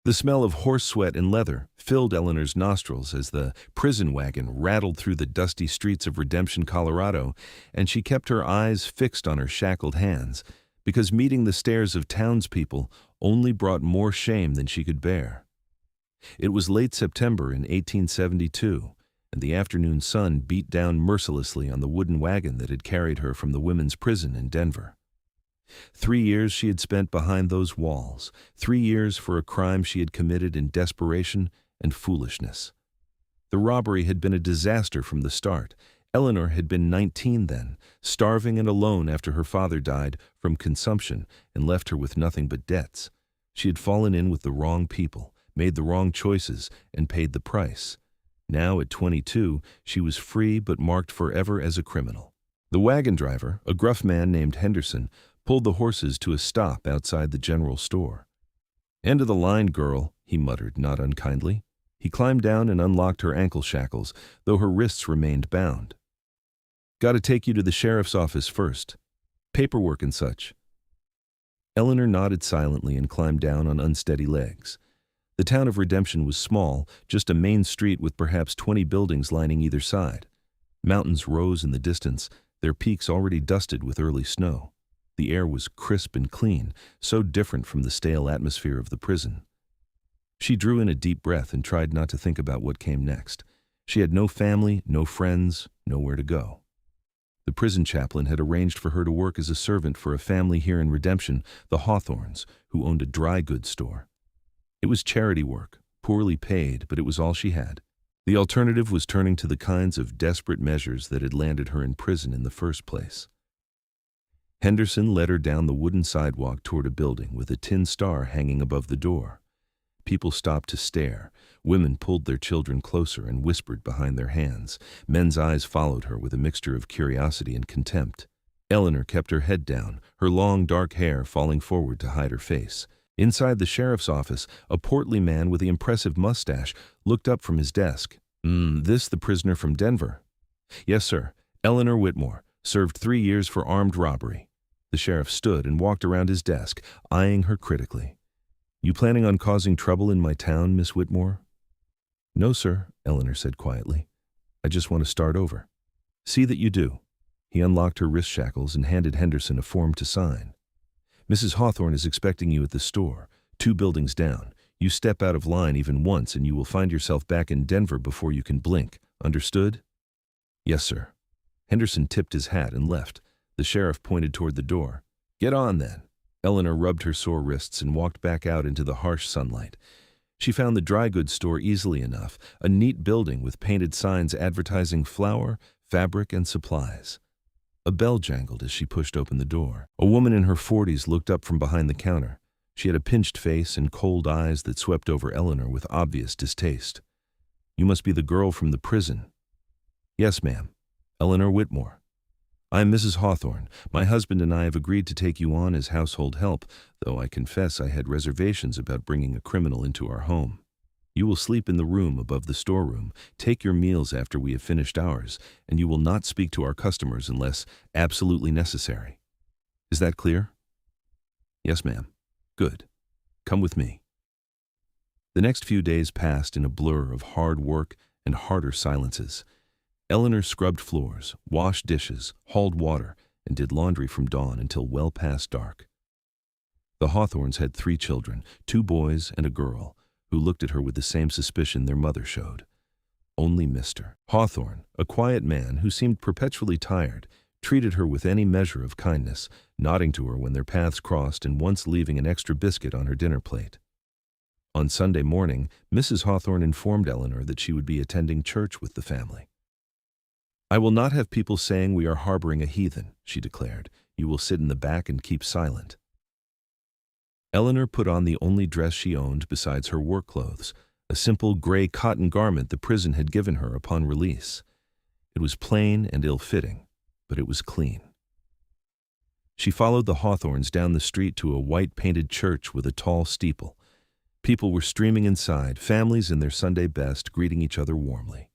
The smell of horse sweat and leather filled Eleanor's nostrils as the prison wagon rattled through the dusty streets of Redemption, Colorado, and she kept her eyes fixed on her shackled hands, because meeting the stares of townspeople only brought more shame than she could bear. It was late September in 1872, and the afternoon sun beat down mercilessly on the wooden wagon that had carried her from the women's prison in Denver. 3 years she had spent behind those walls, 3 years for a crime she had committed in desperation and foolishness. The robbery had been a disaster from the start. Eleanor had been 19 then, starving and alone after her father died from consumption and left her with nothing but debts. She had fallen in with the wrong people, made the wrong choices, and paid the price. Now, at 22, she was free but marked forever as a criminal. The wagon driver, a gruff man named Henderson, pulled the horses to a stop outside the general store. "End of the line, girl," he muttered, not unkindly. He climbed down and unlocked her ankle shackles, though her wrists remained bound. "Gotta take you to the sheriff's office first. Paperwork and such." Eleanor nodded silently and climbed down on unsteady legs. The town of Redemption was small, just a main street with perhaps 20 buildings lining either side. Mountains rose in the distance, their peaks already dusted with early snow. The air was crisp and clean, so different from the stale atmosphere of the prison. She drew in a deep breath and tried not to think about what came next. She had no family, no friends, nowhere to go. The prison chaplain had arranged for her to work as a servant for a family here in Redemption, the Hawthorns, who owned a dry goods store. It was charity work, poorly paid, but it was all she had. The alternative was turning to the kinds of desperate measures that had landed her in prison in the first place. Henderson led her down the wooden sidewalk toward a building with a tin star hanging above the door. People stopped to stare. Women pulled their children closer and whispered behind their hands. Men's eyes followed her with a mixture of curiosity and contempt. Eleanor kept her head down, her long dark hair falling forward to hide her face. Inside the sheriff's office, a portly man with an impressive mustache looked up from his desk. This the prisoner from Denver?" "Yes, sir. Eleanor Whitmore. Served 3 years for armed robbery." The sheriff stood and walked around his desk, eyeing her critically. "You planning on causing trouble in my town, Miss Whitmore?" "No, sir," Eleanor said quietly. "I just want to start over." "See that you do." He unlocked her wrist shackles and handed Henderson a form to sign. "Mrs. Hawthorne is expecting you at the store, 2 buildings down. You step out of line even once and you will find yourself back in Denver before you can blink. Understood?" "Yes, sir." Henderson tipped his hat and left. The sheriff pointed toward the door. "Get on, then." Eleanor rubbed her sore wrists and walked back out into the harsh sunlight. She found the dry goods store easily enough, a neat building with painted signs advertising flour, fabric, and supplies. A bell jangled as she pushed open the door. A woman in her 40s looked up from behind the counter. She had a pinched face and cold eyes that swept over Eleanor with obvious distaste. "You must be the girl from the prison." "Yes, ma'am. Eleanor Whitmore." "I'm Mrs. Hawthorne. My husband and I have agreed to take you on as household help, though I confess I had reservations about bringing a criminal into our home. You will sleep in the room above the storeroom, take your meals after we have finished ours, and you will not speak to our customers unless absolutely necessary. Is that clear?" "Yes, ma'am." "Good. Come with me." The next few days passed in a blur of hard work and harder silences. Eleanor scrubbed floors, washed dishes, hauled water, and did laundry from dawn until well past dark. The Hawthorns had 3 children, 2 boys and a girl, who looked at her with the same suspicion their mother showed. Only Mr. Hawthorne, a quiet man who seemed perpetually tired, treated her with any measure of kindness, nodding to her when their paths crossed and once leaving an extra biscuit on her dinner plate. On Sunday morning, Mrs. Hawthorne informed Eleanor that she would be attending church with the family. "I will not have people saying we are harboring a heathen," she declared. "You will sit in the back and keep silent." Eleanor put on the only dress she owned besides her work clothes, a simple gray cotton garment the prison had given her upon release. It was plain and ill-fitting, but it was clean. She followed the Hawthorns down the street to a white-painted church with a tall steeple. People were streaming inside, families in their Sunday best, greeting each other warmly.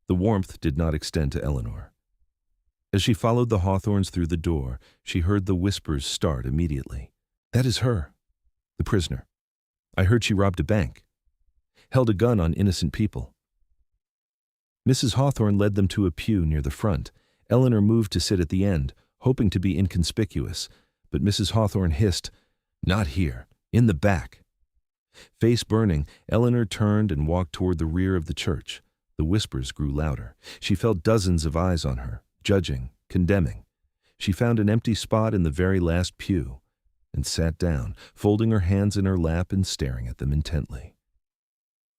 The warmth did not extend to Eleanor. As she followed the Hawthorns through the door, she heard the whispers start immediately. "That is her, the prisoner." I heard she robbed a bank. Held a gun on innocent people. Mrs. Hawthorne led them to a pew near the front. Eleanor moved to sit at the end, hoping to be inconspicuous, but Mrs. Hawthorne hissed, "Not here, in the back." Face burning, Eleanor turned and walked toward the rear of the church. The whispers grew louder. She felt dozens of eyes on her, judging, condemning. She found an empty spot in the very last pew and sat down, folding her hands in her lap and staring at them intently.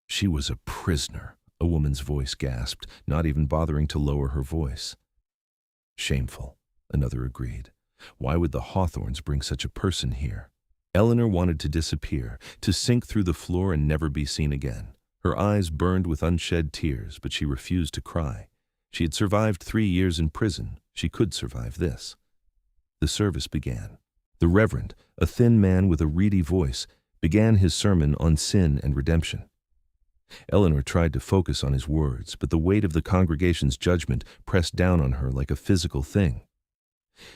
She was a prisoner, a woman's voice gasped, not even bothering to lower her voice. Shameful, another agreed. Why would the Hawthornes bring such a person here? Eleanor wanted to disappear, to sink through the floor and never be seen again. Her eyes burned with unshed tears, but she refused to cry. She had survived 3 years in prison. She could survive this. The service began. The Reverend, a thin man with a reedy voice, began his sermon on sin and redemption. Eleanor tried to focus on his words, but the weight of the congregation's judgment pressed down on her like a physical thing.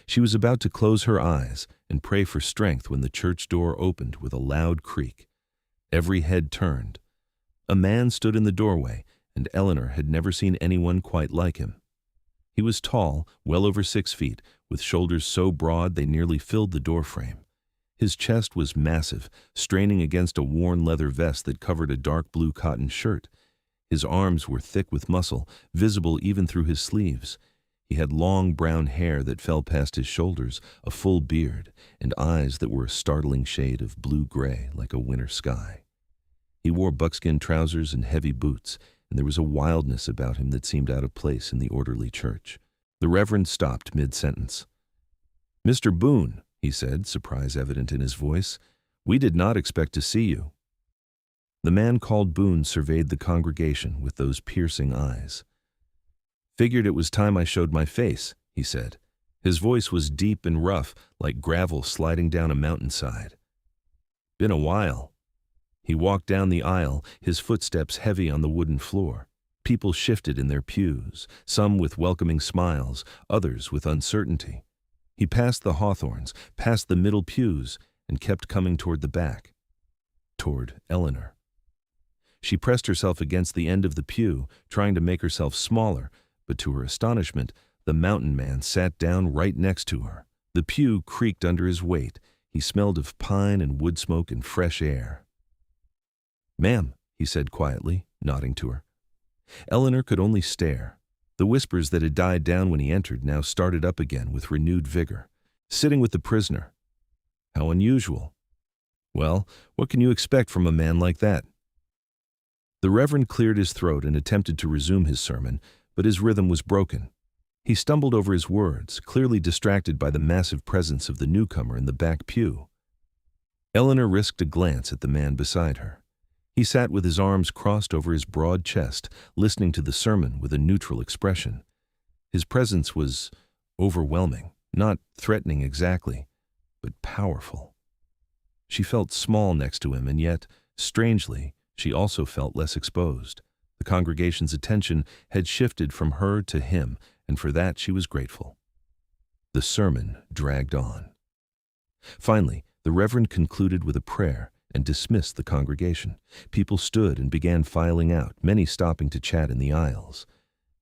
She was about to close her eyes and pray for strength when the church door opened with a loud creak. Every head turned. A man stood in the doorway, and Eleanor had never seen anyone quite like him. He was tall, well over 6 feet, with shoulders so broad they nearly filled the doorframe. His chest was massive, straining against a worn leather vest that covered a dark blue cotton shirt. His arms were thick with muscle, visible even through his sleeves. He had long brown hair that fell past his shoulders, a full beard, and eyes that were a startling shade of blue-gray like a winter sky. He wore buckskin trousers and heavy boots, and there was a wildness about him that seemed out of place in the orderly church. The Reverend stopped mid-sentence. "Mr. Boone," he said, surprise evident in his voice, "we did not expect to see you." The man called Boone surveyed the congregation with those piercing eyes. "Figured it was time I showed my face," he said. His voice was deep and rough, like gravel sliding down a mountainside. "Been a while." He walked down the aisle, his footsteps heavy on the wooden floor. People shifted in their pews, some with welcoming smiles, others with uncertainty. He passed the Hawthornes, past the middle pews, and kept coming toward the back, toward Eleanor. She pressed herself against the end of the pew, trying to make herself smaller, but to her astonishment, the mountain man sat down right next to her. The pew creaked under his weight. He smelled of pine and wood smoke and fresh air. "Ma'am," he said quietly, nodding to her. Eleanor could only stare. The whispers that had died down when he entered now started up again with renewed vigor. "Sitting with the prisoner. How unusual. Well, what can you expect from a man like that?" The Reverend cleared his throat and attempted to resume his sermon, but his rhythm was broken. He stumbled over his words, clearly distracted by the massive presence of the newcomer in the back pew. Eleanor risked a glance at the man beside her. He sat with his arms crossed over his broad chest, listening to the sermon with a neutral expression. His presence was overwhelming, not threatening exactly, but powerful. She felt small next to him, and yet, strangely, she also felt less exposed. The congregation's attention had shifted from her to him, and for that she was grateful. The sermon dragged on. Finally, the Reverend concluded with a prayer and dismissed the congregation. People stood and began filing out, many stopping to chat in the aisles.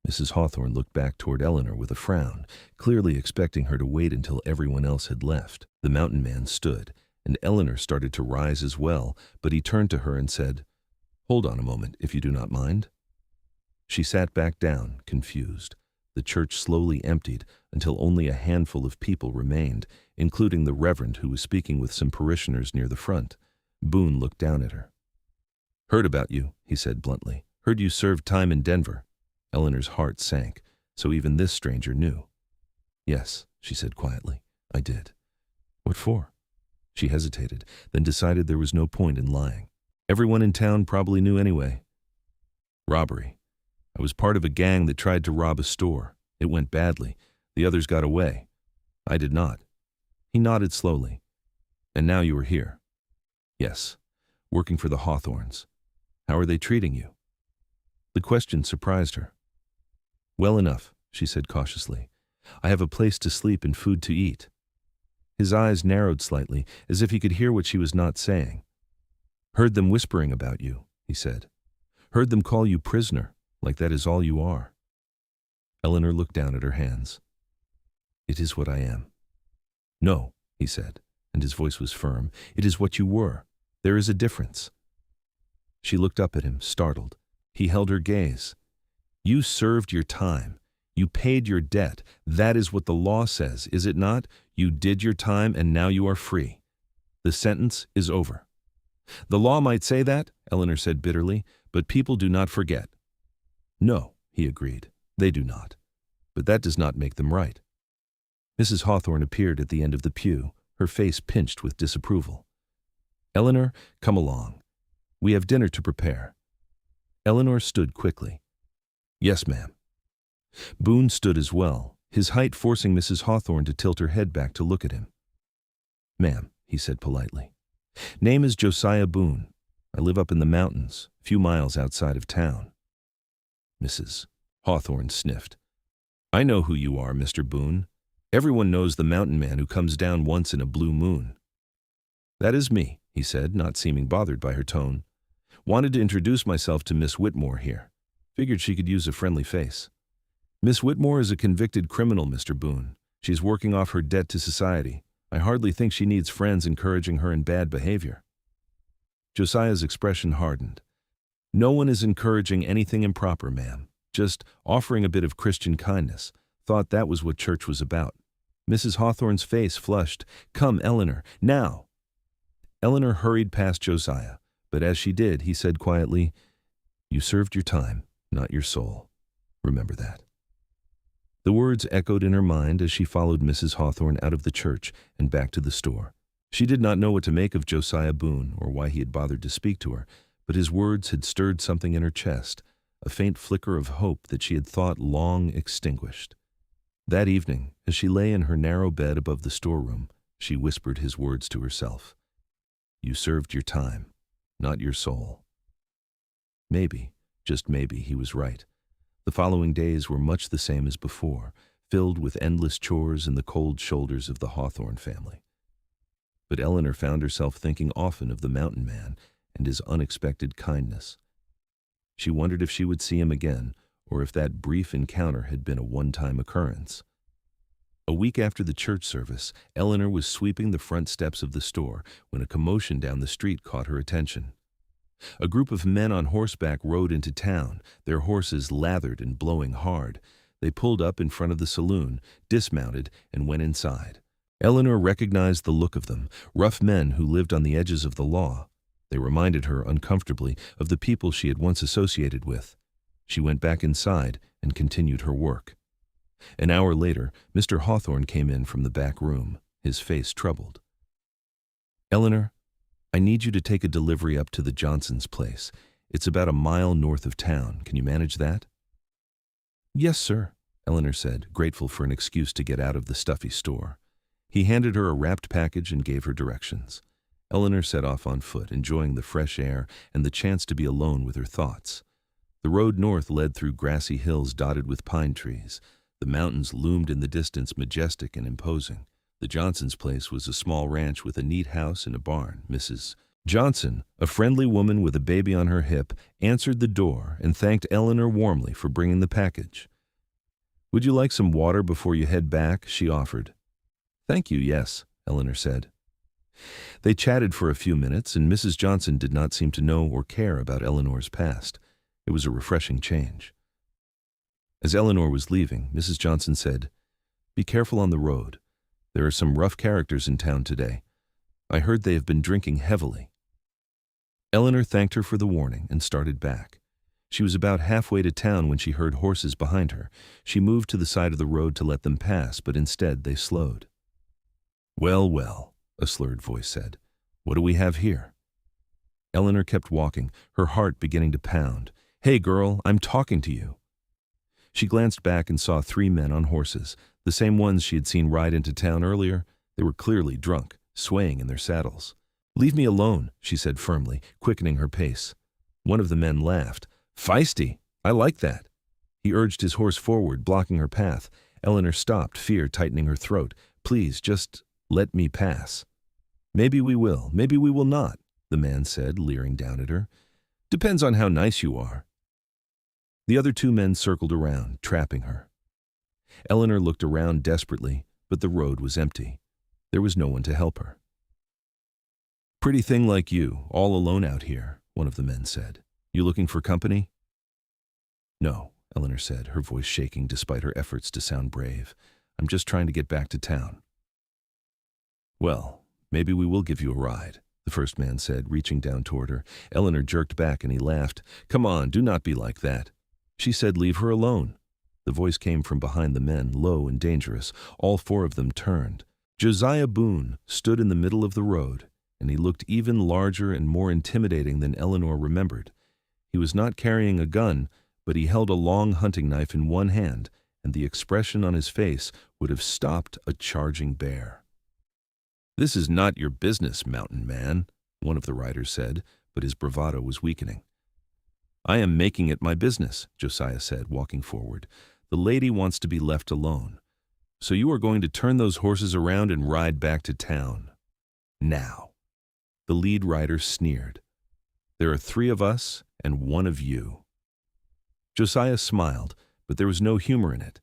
Mrs. Hawthorne looked back toward Eleanor with a frown, clearly expecting her to wait until everyone else had left. The mountain man stood, and Eleanor started to rise as well, but he turned to her and said, "Hold on a moment, if you do not mind." She sat back down, confused. The church slowly emptied until only a handful of people remained, including the Reverend, who was speaking with some parishioners near the front. Boone looked down at her. "Heard about you," he said bluntly. "Heard you served time in Denver." Eleanor's heart sank, so even this stranger knew. "Yes," she said quietly, "I did." "What for?" She hesitated, then decided there was no point in lying. "Everyone in town probably knew anyway." "Robbery. I was part of a gang that tried to rob a store. It went badly. The others got away. I did not." He nodded slowly. "And now you are here." "Yes, working for the Hawthornes. How are they treating you?" The question surprised her. "Well enough," she said cautiously. "I have a place to sleep and food to eat." His eyes narrowed slightly, as if he could hear what she was not saying. Heard them whispering about you, he said. Heard them call you prisoner, like that is all you are. Eleanor looked down at her hands. It is what I am. No, he said, and his voice was firm. It is what you were. There is a difference. She looked up at him, startled. He held her gaze. You served your time. You paid your debt. That is what the law says, is it not? You did your time and now you are free. The sentence is over. The law might say that, Eleanor said bitterly, but people do not forget. No, he agreed. They do not. But that does not make them right. Mrs. Hawthorne appeared at the end of the pew, her face pinched with disapproval. Eleanor, come along. We have dinner to prepare. Eleanor stood quickly. Yes, ma'am. Boone stood as well, his height forcing Mrs. Hawthorne to tilt her head back to look at him. Ma'am, he said politely. Name is Josiah Boone. I live up in the mountains, a few miles outside of town. Mrs. Hawthorne sniffed. I know who you are, Mr. Boone. Everyone knows the mountain man who comes down once in a blue moon. That is me, he said, not seeming bothered by her tone. Wanted to introduce myself to Miss Whitmore here. Figured she could use a friendly face. Miss Whitmore is a convicted criminal, Mr. Boone. She's working off her debt to society. I hardly think she needs friends encouraging her in bad behavior. Josiah's expression hardened. No one is encouraging anything improper, ma'am. Just offering a bit of Christian kindness. Thought that was what church was about. Mrs. Hawthorne's face flushed. Come, Eleanor, now. Eleanor hurried past Josiah, but as she did, he said quietly, You served your time, not your soul. Remember that. The words echoed in her mind as she followed Mrs. Hawthorne out of the church and back to the store. She did not know what to make of Josiah Boone or why he had bothered to speak to her, but his words had stirred something in her chest, a faint flicker of hope that she had thought long extinguished. That evening, as she lay in her narrow bed above the storeroom, she whispered his words to herself. You served your time, not your soul. Maybe, just maybe, he was right. The following days were much the same as before, filled with endless chores and the cold shoulders of the Hawthorne family. But Eleanor found herself thinking often of the mountain man and his unexpected kindness. She wondered if she would see him again, or if that brief encounter had been a one-time occurrence. A week after the church service, Eleanor was sweeping the front steps of the store when a commotion down the street caught her attention. A group of men on horseback rode into town, their horses lathered and blowing hard. They pulled up in front of the saloon, dismounted, and went inside. Eleanor recognized the look of them, rough men who lived on the edges of the law. They reminded her uncomfortably of the people she had once associated with. She went back inside and continued her work. An hour later, Mr. Hawthorne came in from the back room, his face troubled. Eleanor, I need you to take a delivery up to the Johnsons' place. It's about a mile north of town. Can you manage that? Yes, sir, Eleanor said, grateful for an excuse to get out of the stuffy store. He handed her a wrapped package and gave her directions. Eleanor set off on foot, enjoying the fresh air and the chance to be alone with her thoughts. The road north led through grassy hills dotted with pine trees. The mountains loomed in the distance, majestic and imposing. The Johnsons' place was a small ranch with a neat house and a barn. Mrs. Johnson, a friendly woman with a baby on her hip, answered the door and thanked Eleanor warmly for bringing the package. Would you like some water before you head back? She offered. Thank you, yes, Eleanor said. They chatted for a few minutes, and Mrs. Johnson did not seem to know or care about Eleanor's past. It was a refreshing change. As Eleanor was leaving, Mrs. Johnson said, Be careful on the road. There are some rough characters in town today. I heard they have been drinking heavily. Eleanor thanked her for the warning and started back. She was about halfway to town when she heard horses behind her. She moved to the side of the road to let them pass, but instead they slowed. Well, well, a slurred voice said. What do we have here? Eleanor kept walking, her heart beginning to pound. Hey, girl, I'm talking to you. She glanced back and saw 3 men on horses, the same ones she had seen ride into town earlier. They were clearly drunk, swaying in their saddles. Leave me alone, she said firmly, quickening her pace. One of the men laughed. Feisty, I like that. He urged his horse forward, blocking her path. Eleanor stopped, fear tightening her throat. Please, just let me pass. Maybe we will not. the man said, leering down at her. Depends on how nice you are. The other two men circled around, trapping her. Eleanor looked around desperately, but the road was empty. There was no one to help her. Pretty thing like you, all alone out here, one of the men said. You looking for company? No, Eleanor said, her voice shaking despite her efforts to sound brave. I'm just trying to get back to town. Well, maybe we will give you a ride, the first man said, reaching down toward her. Eleanor jerked back and he laughed. Come on, do not be like that. She said, leave her alone. The voice came from behind the men, low and dangerous. All four of them turned. Josiah Boone stood in the middle of the road, and he looked even larger and more intimidating than Eleanor remembered. He was not carrying a gun, but he held a long hunting knife in one hand, and the expression on his face would have stopped a charging bear. This is not your business, mountain man, one of the riders said, but his bravado was weakening. I am making it my business, Josiah said, walking forward. The lady wants to be left alone. So you are going to turn those horses around and ride back to town. Now. The lead rider sneered. There are 3 of us and 1 of you. Josiah smiled, but there was no humor in it.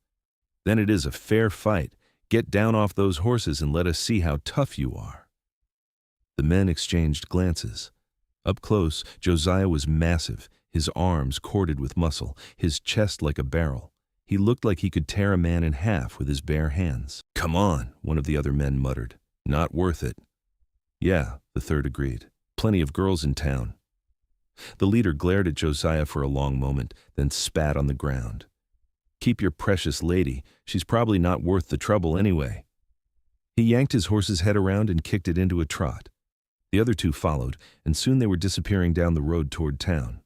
Then it is a fair fight. Get down off those horses and let us see how tough you are. The men exchanged glances. Up close, Josiah was massive, his arms corded with muscle, his chest like a barrel. He looked like he could tear a man in half with his bare hands. Come on, one of the other men muttered. Not worth it. Yeah, the third agreed. Plenty of girls in town. The leader glared at Josiah for a long moment, then spat on the ground. Keep your precious lady. She's probably not worth the trouble anyway. He yanked his horse's head around and kicked it into a trot. The other 2 followed, and soon they were disappearing down the road toward town.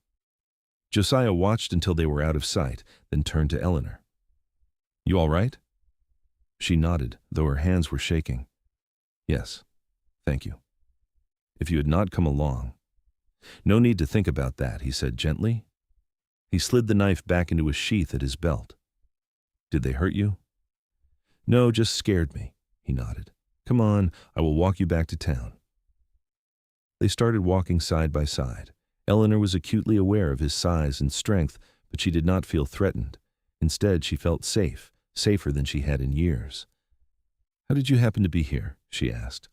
Josiah watched until they were out of sight, then turned to Eleanor. You all right? She nodded, though her hands were shaking. Yes, thank you. If you had not come along. No need to think about that, he said gently. He slid the knife back into a sheath at his belt. Did they hurt you? No, just scared me, he nodded. Come on, I will walk you back to town. They started walking side by side. Eleanor was acutely aware of his size and strength, but she did not feel threatened. Instead, she felt safe, safer than she had in years. How did you happen to be here? She asked.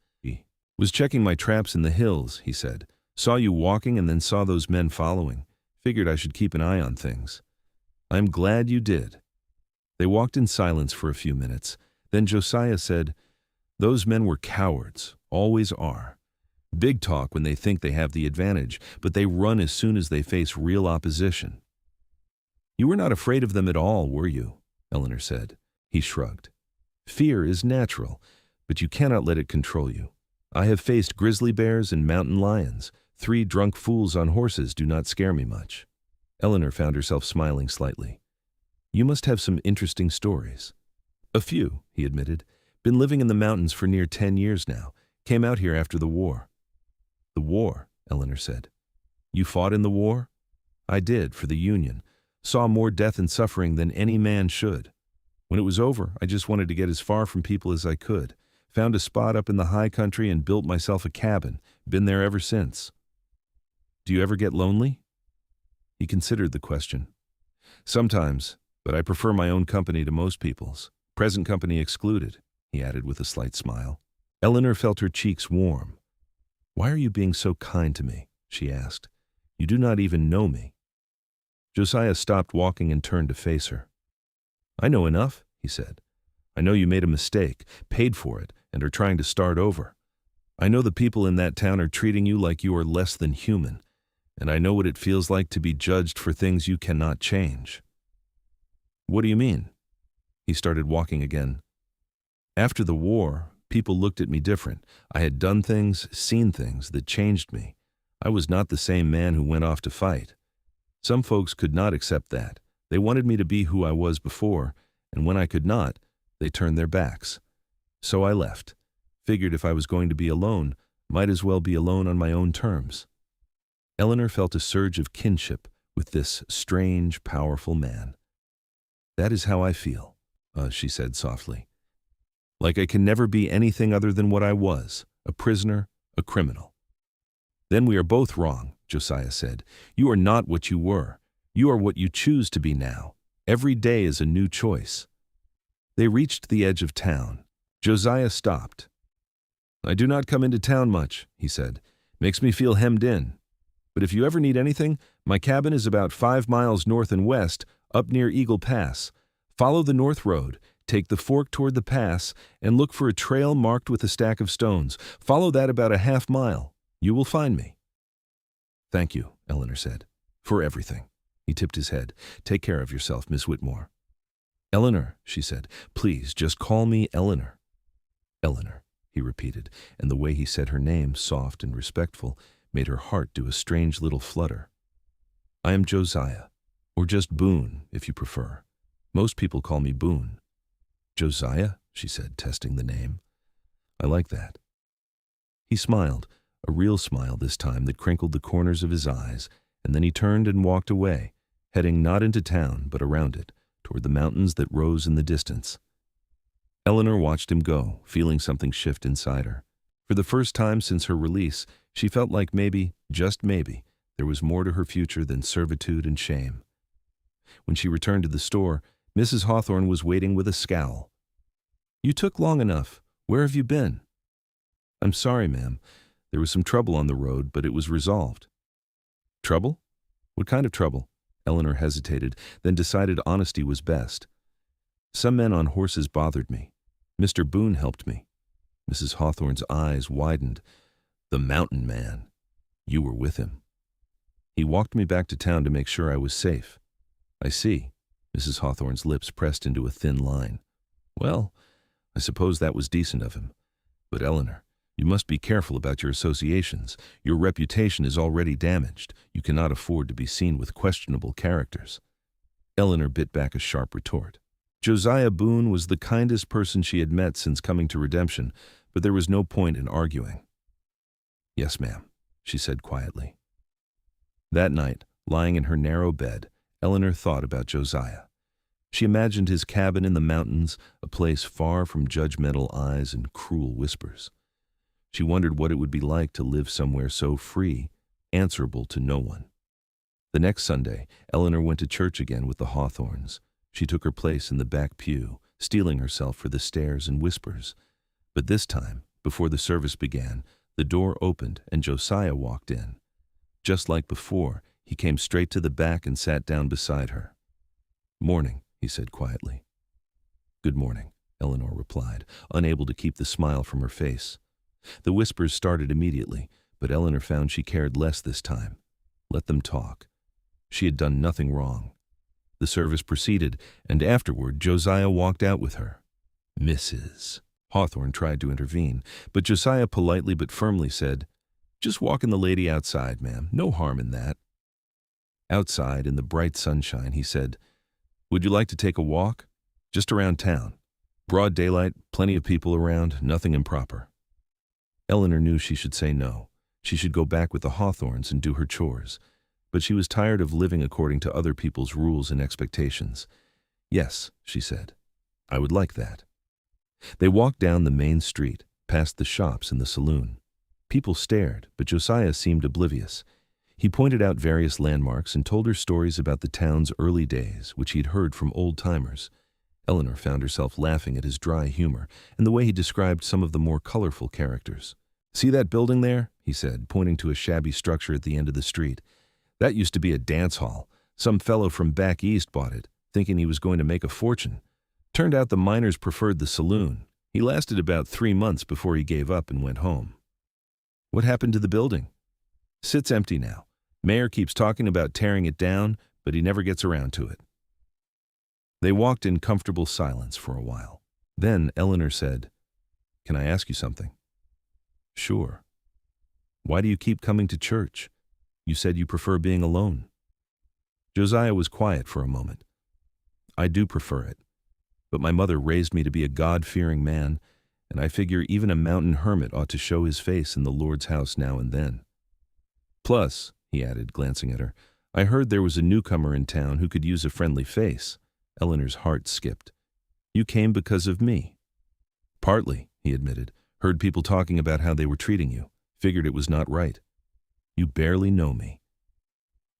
Was checking my traps in the hills, he said. Saw you walking and then saw those men following. Figured I should keep an eye on things. I'm glad you did. They walked in silence for a few minutes. Then Josiah said, Those men were cowards, always are. Big talk when they think they have the advantage, but they run as soon as they face real opposition. You were not afraid of them at all, were you? Eleanor said. He shrugged. Fear is natural, but you cannot let it control you. I have faced grizzly bears and mountain lions. 3 drunk fools on horses do not scare me much. Eleanor found herself smiling slightly. You must have some interesting stories. A few, he admitted. Been living in the mountains for near 10 years now. Came out here after the war. The war, Eleanor said. You fought in the war? I did, for the Union. Saw more death and suffering than any man should. When it was over, I just wanted to get as far from people as I could. Found a spot up in the high country and built myself a cabin. Been there ever since. Do you ever get lonely? He considered the question. Sometimes, but I prefer my own company to most people's. Present company excluded, he added with a slight smile. Eleanor felt her cheeks warm. Why are you being so kind to me? She asked. You do not even know me. Josiah stopped walking and turned to face her. I know enough, he said. I know you made a mistake, paid for it, and are trying to start over. I know the people in that town are treating you like you are less than human, and I know what it feels like to be judged for things you cannot change. What do you mean? He started walking again. After the war, people looked at me different. I had done things, seen things that changed me. I was not the same man who went off to fight. Some folks could not accept that. They wanted me to be who I was before, and when I could not, they turned their backs. So I left. Figured if I was going to be alone, might as well be alone on my own terms. Eleanor felt a surge of kinship with this strange, powerful man. That is how I feel, she said softly. Like I can never be anything other than what I was, a prisoner, a criminal. Then we are both wrong, Josiah said. You are not what you were. You are what you choose to be now. Every day is a new choice. They reached the edge of town. Josiah stopped. I do not come into town much, he said. Makes me feel hemmed in. But if you ever need anything, my cabin is about 5 miles north and west, up near Eagle Pass. Follow the north road, take the fork toward the pass, and look for a trail marked with a stack of stones. Follow that about a half mile. You will find me. Thank you, Eleanor said, for everything. He tipped his head. Take care of yourself, Miss Whitmore. Eleanor, she said, please just call me Eleanor. Eleanor, he repeated, and the way he said her name, soft and respectful, made her heart do a strange little flutter. I am Josiah, or just Boone, if you prefer. Most people call me Boone. Josiah, she said, testing the name. I like that. He smiled, a real smile this time that crinkled the corners of his eyes, and then he turned and walked away, heading not into town but around it, toward the mountains that rose in the distance. Eleanor watched him go, feeling something shift inside her. For the first time since her release, she felt like maybe, just maybe, there was more to her future than servitude and shame. When she returned to the store, Mrs. Hawthorne was waiting with a scowl. You took long enough. Where have you been? I'm sorry, ma'am. There was some trouble on the road, but it was resolved. Trouble? What kind of trouble? Eleanor hesitated, then decided honesty was best. Some men on horses bothered me. Mr. Boone helped me. Mrs. Hawthorne's eyes widened. The mountain man. You were with him. He walked me back to town to make sure I was safe. I see. Mrs. Hawthorne's lips pressed into a thin line. Well, I suppose that was decent of him. But Eleanor, you must be careful about your associations. Your reputation is already damaged. You cannot afford to be seen with questionable characters. Eleanor bit back a sharp retort. Josiah Boone was the kindest person she had met since coming to Redemption, but there was no point in arguing. Yes, ma'am, she said quietly. That night, lying in her narrow bed, Eleanor thought about Josiah. She imagined his cabin in the mountains, a place far from judgmental eyes and cruel whispers. She wondered what it would be like to live somewhere so free, answerable to no one. The next Sunday, Eleanor went to church again with the Hawthornes. She took her place in the back pew, steeling herself for the stares and whispers. But this time, before the service began, the door opened and Josiah walked in. Just like before, he came straight to the back and sat down beside her. Morning, he said quietly. Good morning, Eleanor replied, unable to keep the smile from her face. The whispers started immediately, but Eleanor found she cared less this time. Let them talk. She had done nothing wrong. The service proceeded, and afterward Josiah walked out with her. Mrs. Hawthorne tried to intervene, but Josiah politely but firmly said, Just walking the lady outside, ma'am. No harm in that. Outside, in the bright sunshine, he said, Would you like to take a walk? Just around town. Broad daylight, plenty of people around, nothing improper. Eleanor knew she should say no. She should go back with the Hawthornes and do her chores. But she was tired of living according to other people's rules and expectations. Yes, she said. I would like that. They walked down the main street, past the shops and the saloon. People stared, but Josiah seemed oblivious. He pointed out various landmarks and told her stories about the town's early days, which he'd heard from old-timers. Eleanor found herself laughing at his dry humor and the way he described some of the more colorful characters. See that building there? He said, pointing to a shabby structure at the end of the street. That used to be a dance hall. Some fellow from back east bought it, thinking he was going to make a fortune. Turned out the miners preferred the saloon. He lasted about 3 months before he gave up and went home. What happened to the building? Sits empty now. Mayor keeps talking about tearing it down, but he never gets around to it. They walked in comfortable silence for a while. Then Eleanor said, Can I ask you something? Sure. Why do you keep coming to church? You said you prefer being alone. Josiah was quiet for a moment. I do prefer it, but my mother raised me to be a God-fearing man, and I figure even a mountain hermit ought to show his face in the Lord's house now and then. Plus, he added, glancing at her, I heard there was a newcomer in town who could use a friendly face. Eleanor's heart skipped. You came because of me. Partly, he admitted. Heard people talking about how they were treating you. Figured it was not right. You barely know me."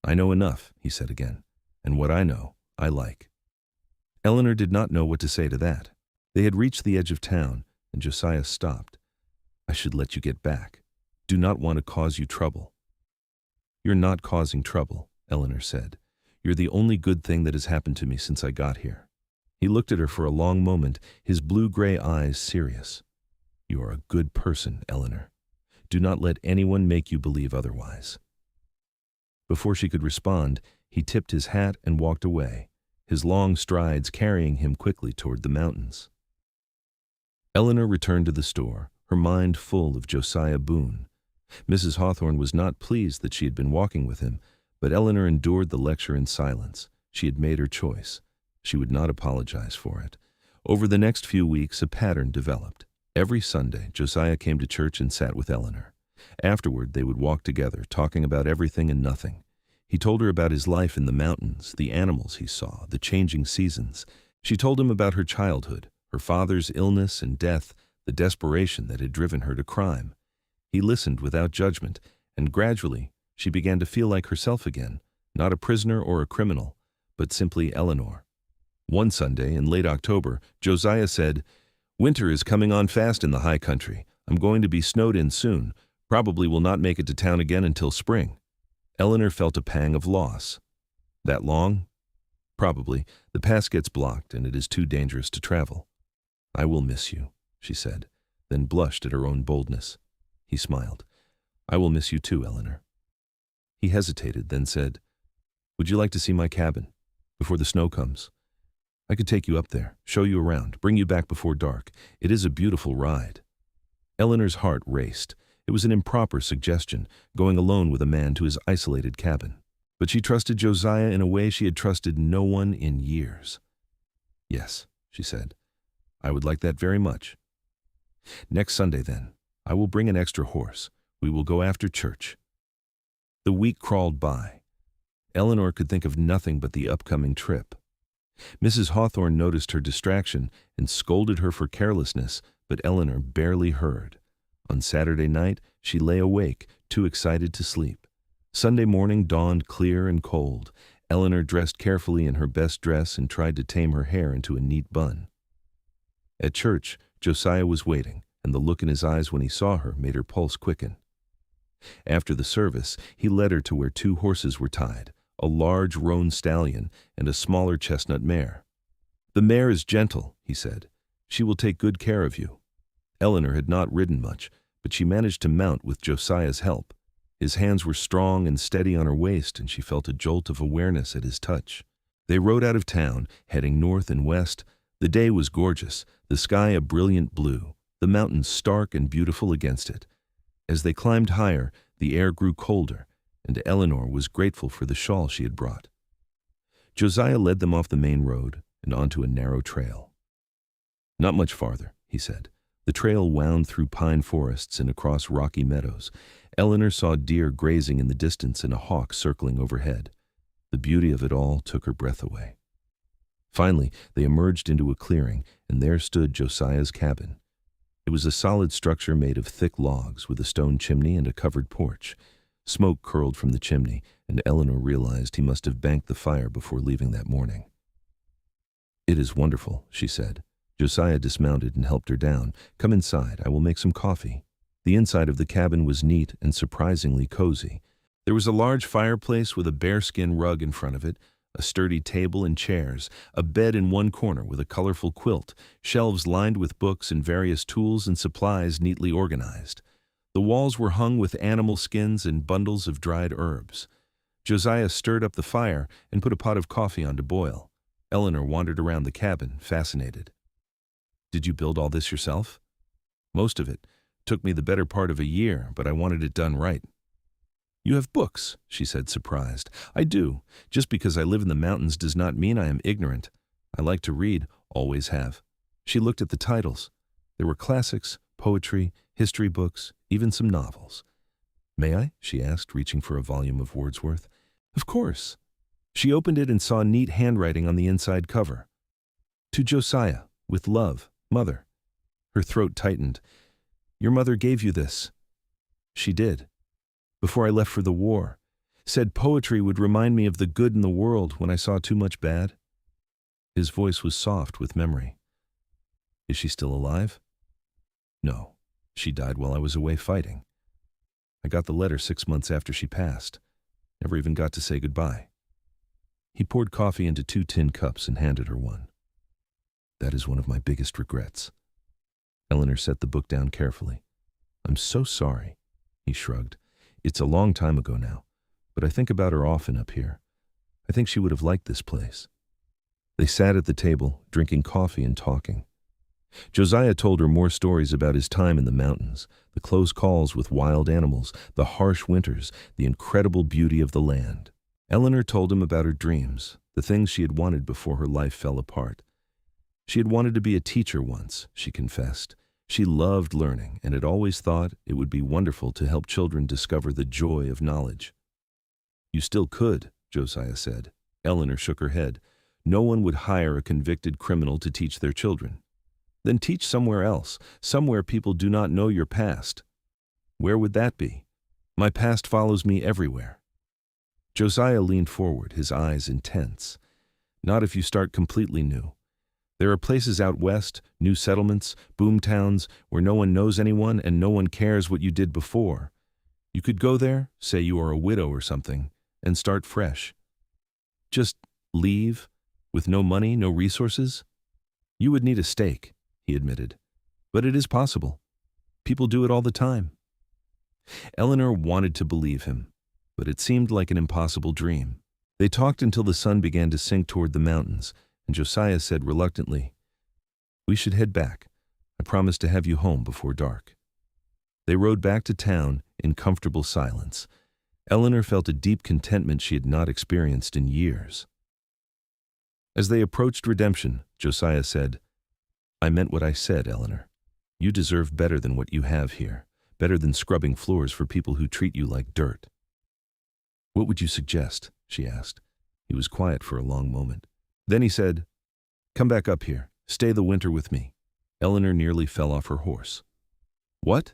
"I know enough," he said again, "and what I know, I like." Eleanor did not know what to say to that. They had reached the edge of town, and Josiah stopped. "I should let you get back. Do not want to cause you trouble." "You're not causing trouble," Eleanor said. "You're the only good thing that has happened to me since I got here." He looked at her for a long moment, his blue-gray eyes serious. "You are a good person, Eleanor. Do not let anyone make you believe otherwise." Before she could respond, he tipped his hat and walked away, his long strides carrying him quickly toward the mountains. Eleanor returned to the store, her mind full of Josiah Boone. Mrs. Hawthorne was not pleased that she had been walking with him, but Eleanor endured the lecture in silence. She had made her choice. She would not apologize for it. Over the next few weeks, a pattern developed. Every Sunday, Josiah came to church and sat with Eleanor. Afterward, they would walk together, talking about everything and nothing. He told her about his life in the mountains, the animals he saw, the changing seasons. She told him about her childhood, her father's illness and death, the desperation that had driven her to crime. He listened without judgment, and gradually she began to feel like herself again, not a prisoner or a criminal, but simply Eleanor. One Sunday in late October, Josiah said, "Winter is coming on fast in the high country. I'm going to be snowed in soon. Probably will not make it to town again until spring." Eleanor felt a pang of loss. "That long?" "Probably. The pass gets blocked and it is too dangerous to travel." "I will miss you," she said, then blushed at her own boldness. He smiled. "I will miss you too, Eleanor." He hesitated, then said, "Would you like to see my cabin before the snow comes? I could take you up there, show you around, bring you back before dark. It is a beautiful ride." Eleanor's heart raced. It was an improper suggestion, going alone with a man to his isolated cabin. But she trusted Josiah in a way she had trusted no one in years. "Yes," she said, "I would like that very much." "Next Sunday, then. I will bring an extra horse. We will go after church." The week crawled by. Eleanor could think of nothing but the upcoming trip. Mrs. Hawthorne noticed her distraction and scolded her for carelessness, but Eleanor barely heard. On Saturday night, she lay awake, too excited to sleep. Sunday morning dawned clear and cold. Eleanor dressed carefully in her best dress and tried to tame her hair into a neat bun. At church, Josiah was waiting, and the look in his eyes when he saw her made her pulse quicken. After the service, he led her to where two horses were tied, a large roan stallion and a smaller chestnut mare. "The mare is gentle," he said. "She will take good care of you." Eleanor had not ridden much, but she managed to mount with Josiah's help. His hands were strong and steady on her waist, and she felt a jolt of awareness at his touch. They rode out of town, heading north and west. The day was gorgeous, the sky a brilliant blue, the mountains stark and beautiful against it. As they climbed higher, the air grew colder, and Eleanor was grateful for the shawl she had brought. Josiah led them off the main road and onto a narrow trail. "Not much farther," he said. The trail wound through pine forests and across rocky meadows. Eleanor saw deer grazing in the distance and a hawk circling overhead. The beauty of it all took her breath away. Finally, they emerged into a clearing, and there stood Josiah's cabin. It was a solid structure made of thick logs with a stone chimney and a covered porch. Smoke curled from the chimney, and Eleanor realized he must have banked the fire before leaving that morning. "It is wonderful," she said. Josiah dismounted and helped her down. "Come inside, I will make some coffee." The inside of the cabin was neat and surprisingly cozy. There was a large fireplace with a bearskin rug in front of it, a sturdy table and chairs, a bed in one corner with a colorful quilt, shelves lined with books and various tools and supplies neatly organized. The walls were hung with animal skins and bundles of dried herbs. Josiah stirred up the fire and put a pot of coffee on to boil. Eleanor wandered around the cabin, fascinated. "Did you build all this yourself?" "Most of it. Took me the better part of a year, but I wanted it done right." "You have books," she said, surprised. "I do. Just because I live in the mountains does not mean I am ignorant. I like to read, always have." She looked at the titles. There were classics, poetry, history books, even some novels. "May I?" she asked, reaching for a volume of Wordsworth. "Of course." She opened it and saw neat handwriting on the inside cover. "To Josiah, with love, Mother." Her throat tightened. "Your mother gave you this." "She did." before I left for the war. Said poetry would remind me of the good in the world when I saw too much bad. His voice was soft with memory. Is she still alive? No, she died while I was away fighting. I got the letter 6 months after she passed. Never even got to say goodbye. He poured coffee into 2 tin cups and handed her one. That is one of my biggest regrets. Eleanor set the book down carefully. I'm so sorry, he shrugged. It's a long time ago now, but I think about her often up here. I think she would have liked this place. They sat at the table, drinking coffee and talking. Josiah told her more stories about his time in the mountains, the close calls with wild animals, the harsh winters, the incredible beauty of the land. Eleanor told him about her dreams, the things she had wanted before her life fell apart. She had wanted to be a teacher once, she confessed. She loved learning and had always thought it would be wonderful to help children discover the joy of knowledge. You still could, Josiah said. Eleanor shook her head. No one would hire a convicted criminal to teach their children. Then teach somewhere else, somewhere people do not know your past. Where would that be? My past follows me everywhere. Josiah leaned forward, his eyes intense. Not if you start completely new. There are places out west, new settlements, boom towns, where no one knows anyone and no one cares what you did before. You could go there, say you are a widow or something, and start fresh. Just leave, with no money, no resources? You would need a stake, he admitted. But it is possible. People do it all the time. Eleanor wanted to believe him, but it seemed like an impossible dream. They talked until the sun began to sink toward the mountains, and Josiah said reluctantly, We should head back. I promised to have you home before dark. They rode back to town in comfortable silence. Eleanor felt a deep contentment she had not experienced in years. As they approached redemption, Josiah said, I meant what I said, Eleanor. You deserve better than what you have here, better than scrubbing floors for people who treat you like dirt. What would you suggest? She asked. He was quiet for a long moment. Then he said, Come back up here. Stay the winter with me. Eleanor nearly fell off her horse. What?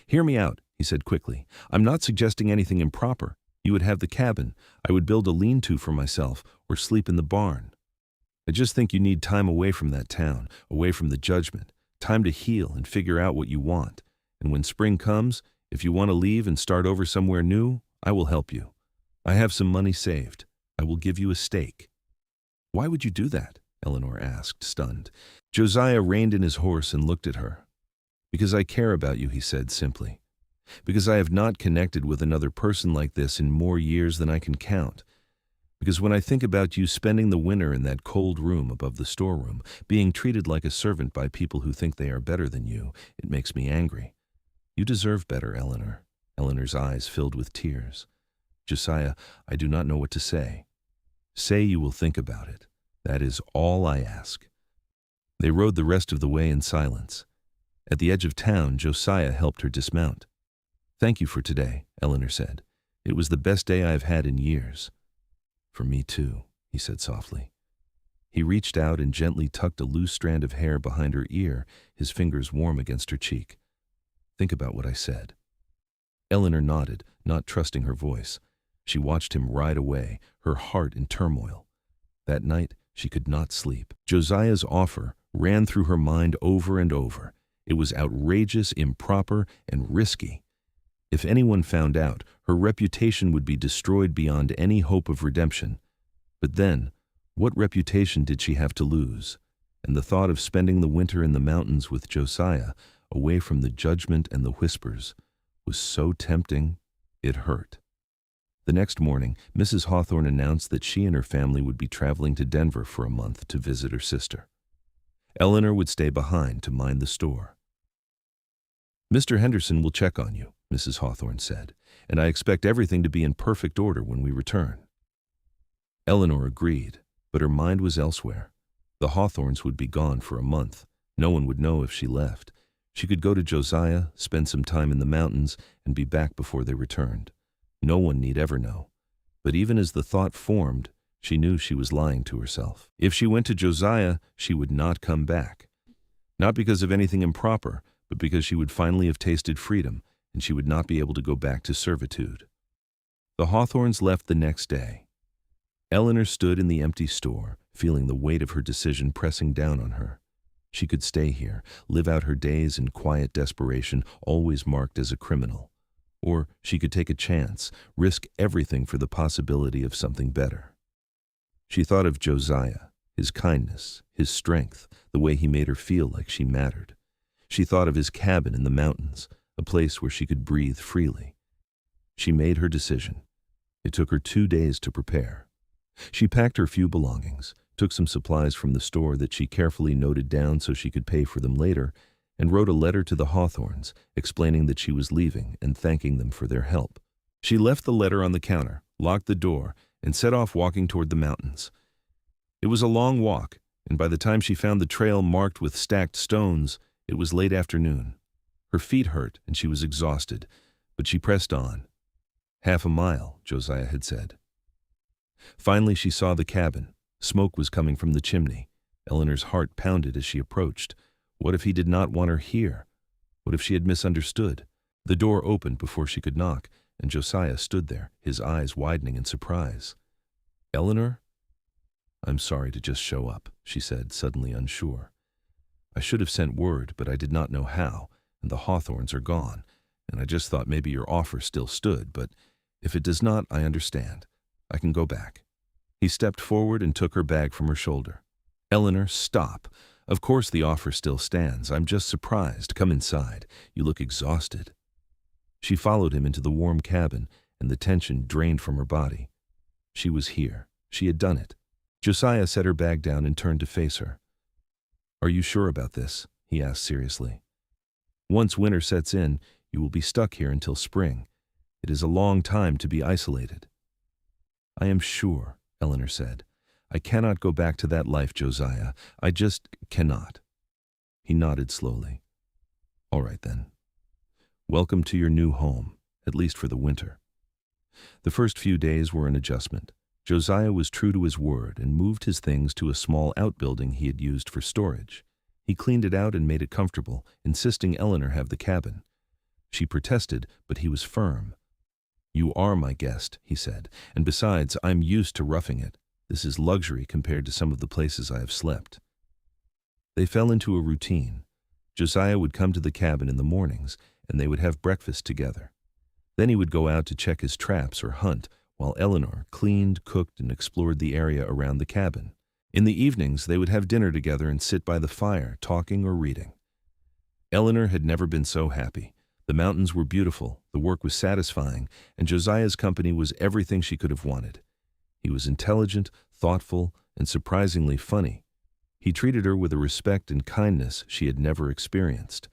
Hear me out, he said quickly. I'm not suggesting anything improper. You would have the cabin. I would build a lean-to for myself, or sleep in the barn. I just think you need time away from that town, away from the judgment, time to heal and figure out what you want. And when spring comes, if you want to leave and start over somewhere new, I will help you. I have some money saved. I will give you a stake. Why would you do that? Eleanor asked, stunned. Josiah reined in his horse and looked at her. Because I care about you, he said simply. Because I have not connected with another person like this in more years than I can count. Because when I think about you spending the winter in that cold room above the storeroom, being treated like a servant by people who think they are better than you, it makes me angry. You deserve better, Eleanor. Eleanor's eyes filled with tears. Josiah, I do not know what to say. Say you will think about it. That is all I ask. They rode the rest of the way in silence. At the edge of town, Josiah helped her dismount. Thank you for today, Eleanor said. It was the best day I have had in years. For me too, he said softly. He reached out and gently tucked a loose strand of hair behind her ear, his fingers warm against her cheek. Think about what I said. Eleanor nodded, not trusting her voice. She watched him ride away, her heart in turmoil. That night, she could not sleep. Josiah's offer ran through her mind over and over. It was outrageous, improper, and risky. If anyone found out, her reputation would be destroyed beyond any hope of redemption. But then, what reputation did she have to lose? And the thought of spending the winter in the mountains with Josiah, away from the judgment and the whispers, was so tempting, it hurt. The next morning, Mrs. Hawthorne announced that she and her family would be traveling to Denver for a month to visit her sister. Eleanor would stay behind to mind the store. Mr. Henderson will check on you, Mrs. Hawthorne said, and I expect everything to be in perfect order when we return. Eleanor agreed, but her mind was elsewhere. The Hawthornes would be gone for a month. No one would know if she left. She could go to Josiah, spend some time in the mountains, and be back before they returned. No one need ever know. But even as the thought formed, she knew she was lying to herself. If she went to Josiah, she would not come back. Not because of anything improper, but because she would finally have tasted freedom, and she would not be able to go back to servitude. The Hawthorns left the next day. Eleanor stood in the empty store, feeling the weight of her decision pressing down on her. She could stay here, live out her days in quiet desperation, always marked as a criminal. Or she could take a chance, risk everything for the possibility of something better. She thought of Josiah, his kindness, his strength, the way he made her feel like she mattered. She thought of his cabin in the mountains, a place where she could breathe freely. She made her decision. It took her 2 days to prepare. She packed her few belongings, took some supplies from the store that she carefully noted down so she could pay for them later, and wrote a letter to the Hawthorns, explaining that she was leaving and thanking them for their help. She left the letter on the counter, locked the door, and set off walking toward the mountains. It was a long walk, and by the time she found the trail marked with stacked stones, it was late afternoon. Her feet hurt and she was exhausted, but she pressed on. 1/2 mile, Josiah had said. Finally she saw the cabin. Smoke was coming from the chimney. Eleanor's heart pounded as she approached. What if he did not want her here? What if she had misunderstood? The door opened before she could knock, and Josiah stood there, his eyes widening in surprise. "Eleanor?" "I'm sorry to just show up," she said, suddenly unsure. "I should have sent word, but I did not know how, and the Hawthorns are gone, and I just thought maybe your offer still stood, but if it does not, I understand. I can go back." He stepped forward and took her bag from her shoulder. "Eleanor, stop. Of course the offer still stands. I'm just surprised. Come inside. You look exhausted." She followed him into the warm cabin, and the tension drained from her body. She was here. She had done it. Josiah set her bag down and turned to face her. "Are you sure about this?" he asked seriously. "Once winter sets in, you will be stuck here until spring. It is a long time to be isolated." "I am sure," Eleanor said. "I cannot go back to that life, Josiah. I just cannot." He nodded slowly. "All right then. Welcome to your new home, at least for the winter." The first few days were an adjustment. Josiah was true to his word and moved his things to a small outbuilding he had used for storage. He cleaned it out and made it comfortable, insisting Eleanor have the cabin. She protested, but he was firm. "You are my guest," he said, "and besides, I'm used to roughing it. This is luxury compared to some of the places I have slept." They fell into a routine. Josiah would come to the cabin in the mornings, and they would have breakfast together. Then he would go out to check his traps or hunt, while Eleanor cleaned, cooked, and explored the area around the cabin. In the evenings, they would have dinner together and sit by the fire, talking or reading. Eleanor had never been so happy. The mountains were beautiful, the work was satisfying, and Josiah's company was everything she could have wanted. He was intelligent, thoughtful, and surprisingly funny. He treated her with a respect and kindness she had never experienced.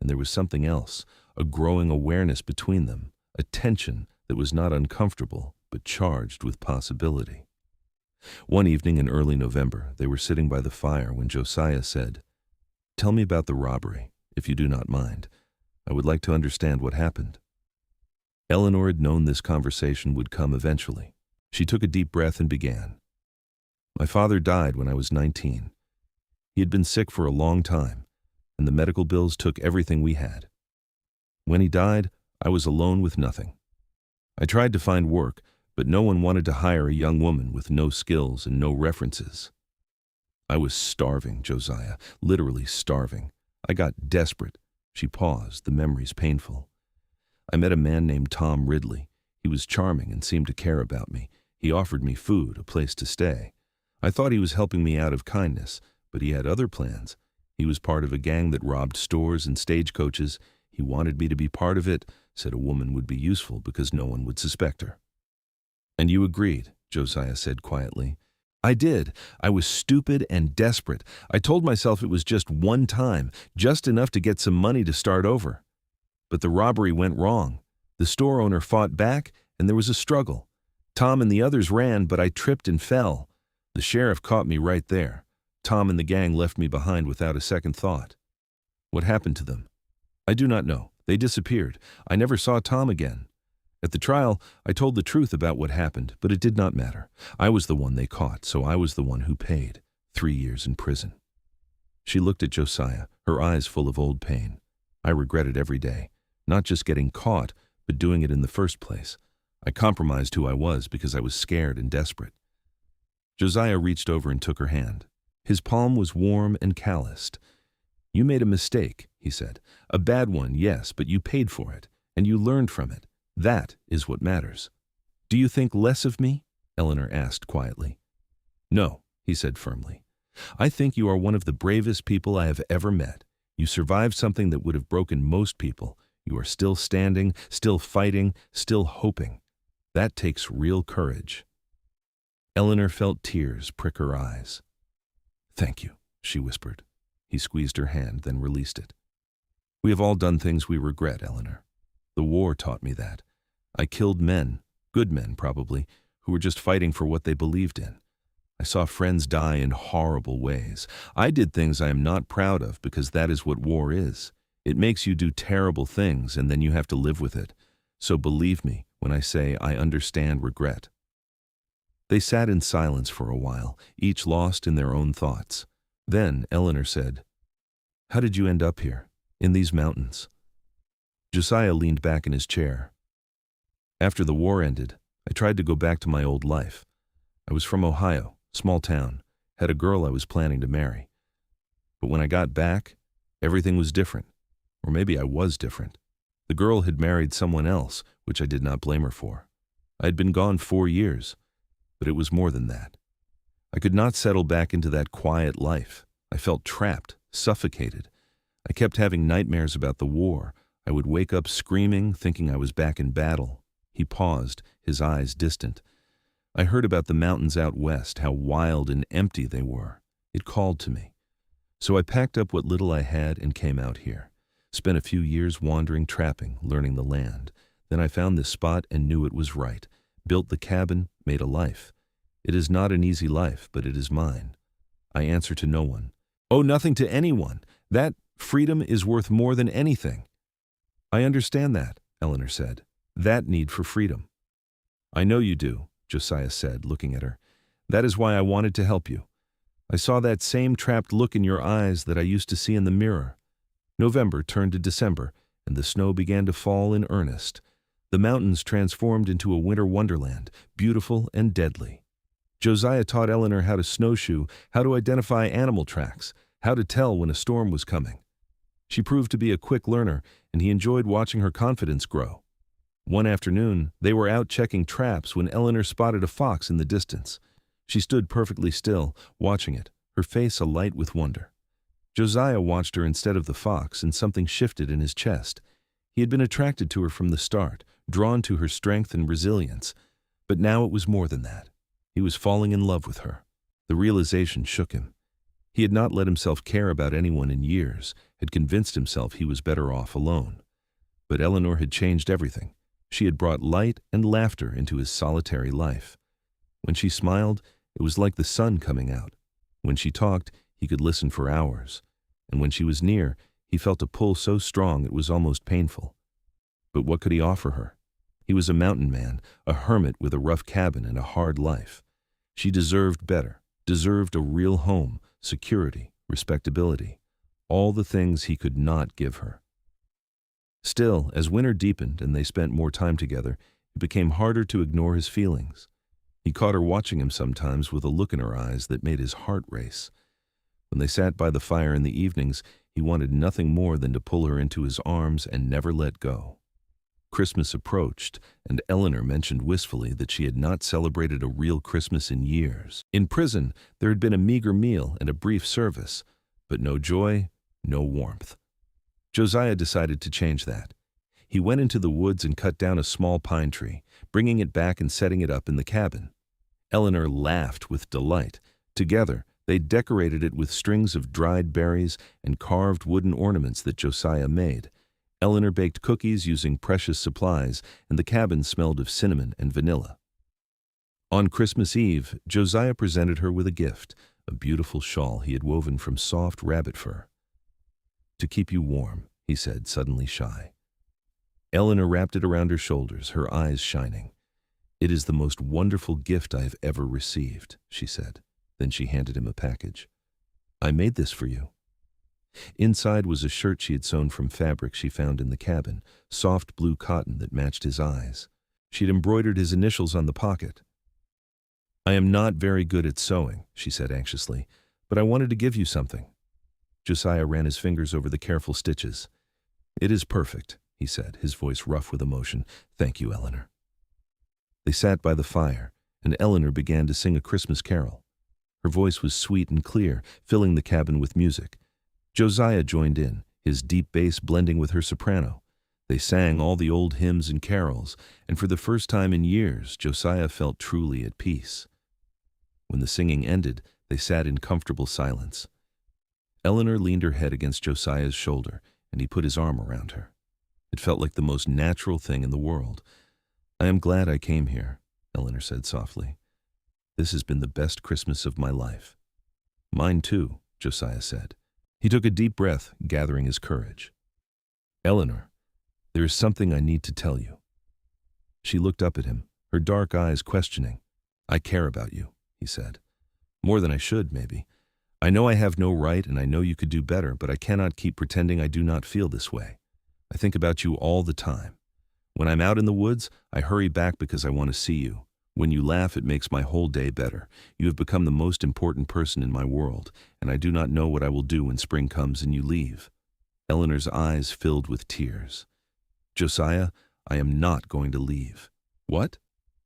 And there was something else, a growing awareness between them, a tension that was not uncomfortable, but charged with possibility. One evening in early November, they were sitting by the fire when Josiah said, "Tell me about the robbery, if you do not mind. I would like to understand what happened." Eleanor had known this conversation would come eventually. She took a deep breath and began. "My father died when I was 19. He had been sick for a long time, and the medical bills took everything we had. When he died, I was alone with nothing. I tried to find work, but no one wanted to hire a young woman with no skills and no references. I was starving, Josiah, literally starving. I got desperate." She paused, the memories painful. "I met a man named Tom Ridley. He was charming and seemed to care about me. He offered me food, a place to stay. I thought he was helping me out of kindness, but he had other plans. He was part of a gang that robbed stores and stagecoaches. He wanted me to be part of it, said a woman would be useful because no one would suspect her." "And you agreed," Josiah said quietly. "I did. I was stupid and desperate. I told myself it was just one time, just enough to get some money to start over. But the robbery went wrong. The store owner fought back, and there was a struggle. Tom and the others ran, but I tripped and fell. The sheriff caught me right there. Tom and the gang left me behind without a second thought." "What happened to them?" "I do not know. They disappeared. I never saw Tom again. At the trial, I told the truth about what happened, but it did not matter. I was the one they caught, so I was the one who paid. 3 years in prison." She looked at Josiah, her eyes full of old pain. "I regret it every day. Not just getting caught, but doing it in the first place. I compromised who I was because I was scared and desperate. Josiah reached over and took her hand. His palm was warm and calloused. "You made a mistake," he said. "A bad one, yes, but you paid for it, and you learned from it. That is what matters." "Do you think less of me?" Eleanor asked quietly. "No," he said firmly. "I think you are one of the bravest people I have ever met. You survived something that would have broken most people. You are still standing, still fighting, still hoping. That takes real courage." Eleanor felt tears prick her eyes. "Thank you," she whispered. He squeezed her hand, then released it. "We have all done things we regret, Eleanor. The war taught me that. I killed men, good men probably, who were just fighting for what they believed in. I saw friends die in horrible ways. I did things I am not proud of because that is what war is. It makes you do terrible things and then you have to live with it. So believe me when I say I understand regret." They sat in silence for a while, each lost in their own thoughts. Then Eleanor said, "How did you end up here, in these mountains?" Josiah leaned back in his chair. "After the war ended, I tried to go back to my old life. I was from Ohio, small town, had a girl I was planning to marry. But when I got back, everything was different. Or maybe I was different. The girl had married someone else, which I did not blame her for. I had been gone 4 years, but it was more than that. I could not settle back into that quiet life. I felt trapped, suffocated. I kept having nightmares about the war. I would wake up screaming, thinking I was back in battle." He paused, his eyes distant. "I heard about the mountains out west, how wild and empty they were. It called to me. So I packed up what little I had and came out here. Spent a few years wandering, trapping, learning the land. Then I found this spot and knew it was right. Built the cabin, made a life. It is not an easy life, but it is mine. I answer to no one. Owe nothing to anyone. That freedom is worth more than anything." "I understand that," Eleanor said. "That need for freedom." "I know you do," Josiah said, looking at her. "That is why I wanted to help you. I saw that same trapped look in your eyes that I used to see in the mirror." November turned to December, and the snow began to fall in earnest. The mountains transformed into a winter wonderland, beautiful and deadly. Josiah taught Eleanor how to snowshoe, how to identify animal tracks, how to tell when a storm was coming. She proved to be a quick learner, and he enjoyed watching her confidence grow. One afternoon, they were out checking traps when Eleanor spotted a fox in the distance. She stood perfectly still, watching it, her face alight with wonder. Josiah watched her instead of the fox, and something shifted in his chest. He had been attracted to her from the start, drawn to her strength and resilience. But now it was more than that. He was falling in love with her. The realization shook him. He had not let himself care about anyone in years, had convinced himself he was better off alone. But Eleanor had changed everything. She had brought light and laughter into his solitary life. When she smiled, it was like the sun coming out. When she talked, he could listen for hours. And when she was near, he felt a pull so strong it was almost painful. But what could he offer her? He was a mountain man, a hermit with a rough cabin and a hard life. She deserved better, deserved a real home, security, respectability, all the things he could not give her. Still, as winter deepened and they spent more time together, it became harder to ignore his feelings. He caught her watching him sometimes with a look in her eyes that made his heart race. When they sat by the fire in the evenings, he wanted nothing more than to pull her into his arms and never let go. Christmas approached, and Eleanor mentioned wistfully that she had not celebrated a real Christmas in years. In prison, there had been a meager meal and a brief service, but no joy, no warmth. Josiah decided to change that. He went into the woods and cut down a small pine tree, bringing it back and setting it up in the cabin. Eleanor laughed with delight. Together, they decorated it with strings of dried berries and carved wooden ornaments that Josiah made. Eleanor baked cookies using precious supplies, and the cabin smelled of cinnamon and vanilla. On Christmas Eve, Josiah presented her with a gift, a beautiful shawl he had woven from soft rabbit fur. "To keep you warm," he said, suddenly shy. Eleanor wrapped it around her shoulders, her eyes shining. "It is the most wonderful gift I have ever received," she said. Then she handed him a package. "I made this for you." Inside was a shirt she had sewn from fabric she found in the cabin, soft blue cotton that matched his eyes. She had embroidered his initials on the pocket. "I am not very good at sewing," she said anxiously, "but I wanted to give you something." Josiah ran his fingers over the careful stitches. "It is perfect," he said, his voice rough with emotion. "Thank you, Eleanor." They sat by the fire, and Eleanor began to sing a Christmas carol. Her voice was sweet and clear, filling the cabin with music. Josiah joined in, his deep bass blending with her soprano. They sang all the old hymns and carols, and for the first time in years, Josiah felt truly at peace. When the singing ended, they sat in comfortable silence. Eleanor leaned her head against Josiah's shoulder, and he put his arm around her. It felt like the most natural thing in the world. "I am glad I came here," Eleanor said softly. "This has been the best Christmas of my life." "Mine too," Josiah said. He took a deep breath, gathering his courage. "Eleanor, there is something I need to tell you." She looked up at him, her dark eyes questioning. "I care about you," he said. "More than I should, maybe. I know I have no right and I know you could do better, but I cannot keep pretending I do not feel this way. I think about you all the time. When I'm out in the woods, I hurry back because I want to see you. When you laugh, it makes my whole day better. You have become the most important person in my world, and I do not know what I will do when spring comes and you leave." Eleanor's eyes filled with tears. "Josiah, I am not going to leave." "What?"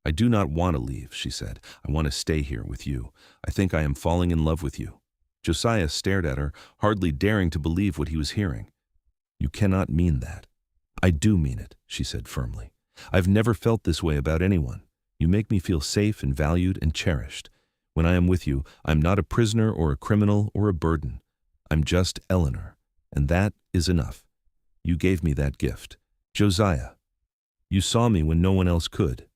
"I do not want to leave," she said. "I want to stay here with you. I think I am falling in love with you." Josiah stared at her, hardly daring to believe what he was hearing. "You cannot mean that." "I do mean it," she said firmly. "I've never felt this way about anyone. You make me feel safe and valued and cherished. When I am with you, I'm not a prisoner or a criminal or a burden. I'm just Eleanor, and that is enough. You gave me that gift. Josiah, you saw me when no one else could."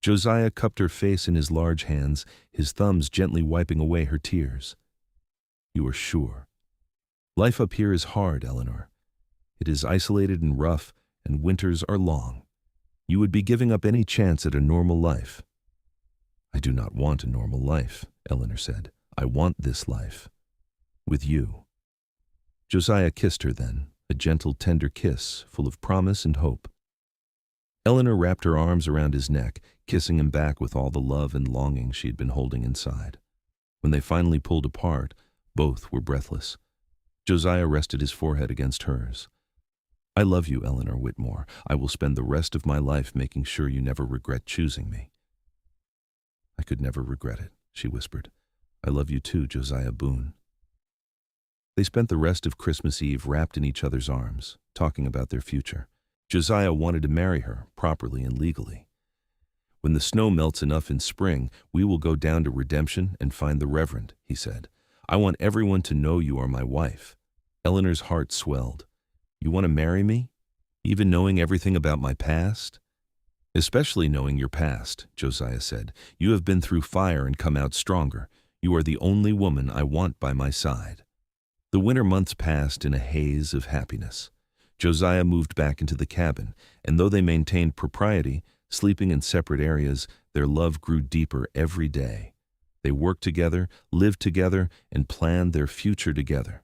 Josiah cupped her face in his large hands, his thumbs gently wiping away her tears. "You are sure? Life up here is hard, Eleanor. It is isolated and rough, and winters are long. You would be giving up any chance at a normal life." "I do not want a normal life," Eleanor said. "I want this life. With you." Josiah kissed her then, a gentle, tender kiss, full of promise and hope. Eleanor wrapped her arms around his neck, kissing him back with all the love and longing she had been holding inside. When they finally pulled apart, both were breathless. Josiah rested his forehead against hers. "I love you, Eleanor Whitmore. I will spend the rest of my life making sure you never regret choosing me." "I could never regret it," she whispered. "I love you too, Josiah Boone." They spent the rest of Christmas Eve wrapped in each other's arms, talking about their future. Josiah wanted to marry her, properly and legally. "When the snow melts enough in spring, we will go down to Redemption and find the Reverend," he said. "I want everyone to know you are my wife." Eleanor's heart swelled. "You want to marry me? Even knowing everything about my past?" "Especially knowing your past," Josiah said. "You have been through fire and come out stronger. You are the only woman I want by my side." The winter months passed in a haze of happiness. Josiah moved back into the cabin, and though they maintained propriety, sleeping in separate areas, their love grew deeper every day. They worked together, lived together, and planned their future together.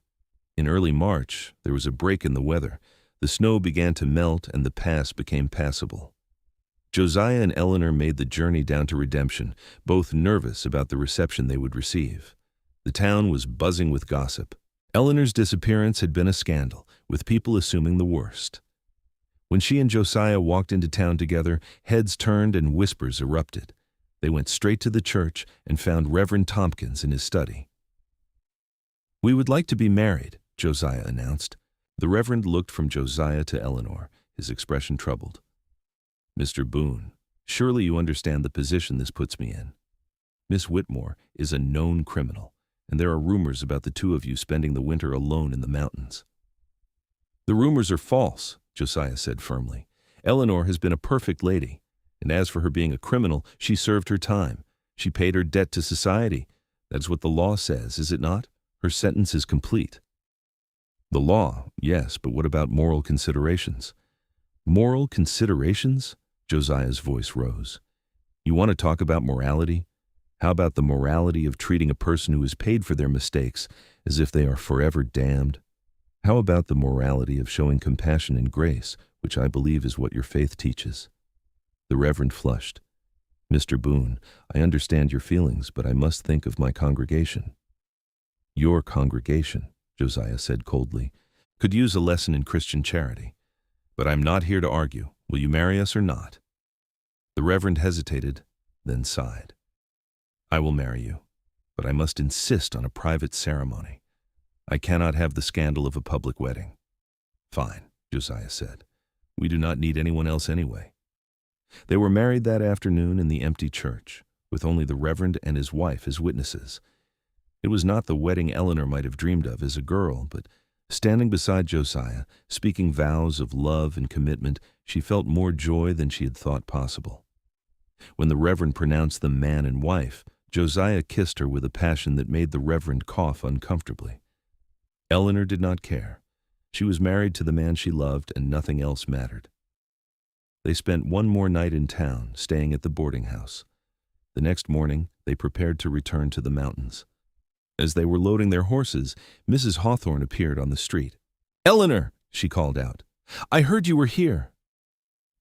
In early March, there was a break in the weather. The snow began to melt and the pass became passable. Josiah and Eleanor made the journey down to Redemption, both nervous about the reception they would receive. The town was buzzing with gossip. Eleanor's disappearance had been a scandal, with people assuming the worst. When she and Josiah walked into town together, heads turned and whispers erupted. They went straight to the church and found Reverend Tompkins in his study. "We would like to be married," Josiah announced. The Reverend looked from Josiah to Eleanor, his expression troubled. "Mr. Boone, surely you understand the position this puts me in. Miss Whitmore is a known criminal, and there are rumors about the two of you spending the winter alone in the mountains." "The rumors are false," Josiah said firmly. "Eleanor has been a perfect lady, and as for her being a criminal, she served her time. She paid her debt to society. That's what the law says, is it not? Her sentence is complete." "The law, yes, but what about moral considerations?" "Moral considerations?" Josiah's voice rose. "You want to talk about morality? How about the morality of treating a person who has paid for their mistakes as if they are forever damned? How about the morality of showing compassion and grace, which I believe is what your faith teaches? The Reverend flushed. Mr. Boone, I understand your feelings, but I must think of my congregation. Your congregation, Josiah said coldly, could use a lesson in Christian charity. But I'm not here to argue. Will you marry us or not? The Reverend hesitated, then sighed. I will marry you, but I must insist on a private ceremony. I cannot have the scandal of a public wedding. Fine, Josiah said. We do not need anyone else anyway. They were married that afternoon in the empty church, with only the Reverend and his wife as witnesses. It was not the wedding Eleanor might have dreamed of as a girl, but standing beside Josiah, speaking vows of love and commitment, she felt more joy than she had thought possible. When the Reverend pronounced them man and wife, Josiah kissed her with a passion that made the Reverend cough uncomfortably. Eleanor did not care. She was married to the man she loved, and nothing else mattered. They spent one more night in town, staying at the boarding house. The next morning, they prepared to return to the mountains. As they were loading their horses, Mrs. Hawthorne appeared on the street. "Eleanor," she called out, "I heard you were here."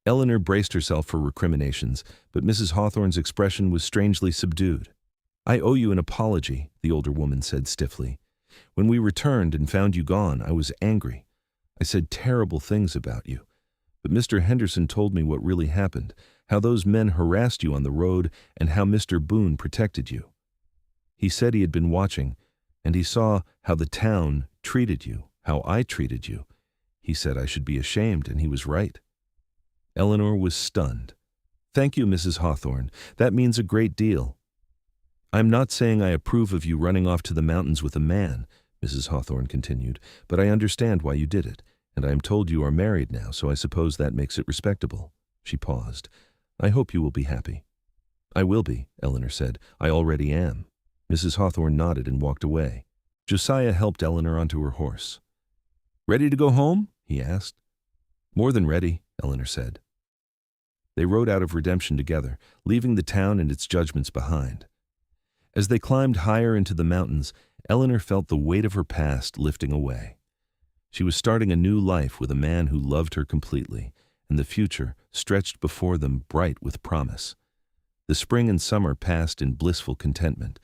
Eleanor braced herself for recriminations, but Mrs. Hawthorne's expression was strangely subdued. "I owe you an apology," the older woman said stiffly. "When we returned and found you gone, I was angry. I said terrible things about you. But Mr. Henderson told me what really happened, how those men harassed you on the road and how Mr. Boone protected you. He said he had been watching, and he saw how the town treated you, how I treated you. He said I should be ashamed, and he was right." Eleanor was stunned. "Thank you, Mrs. Hawthorne. That means a great deal." "I'm not saying I approve of you running off to the mountains with a man," Mrs. Hawthorne continued, "but I understand why you did it, and I am told you are married now, so I suppose that makes it respectable." She paused. "I hope you will be happy." "I will be," Eleanor said. "I already am." Mrs. Hawthorne nodded and walked away. Josiah helped Eleanor onto her horse. "Ready to go home?" he asked. "More than ready," Eleanor said. They rode out of Redemption together, leaving the town and its judgments behind. As they climbed higher into the mountains, Eleanor felt the weight of her past lifting away. She was starting a new life with a man who loved her completely, and the future stretched before them bright with promise. The spring and summer passed in blissful contentment.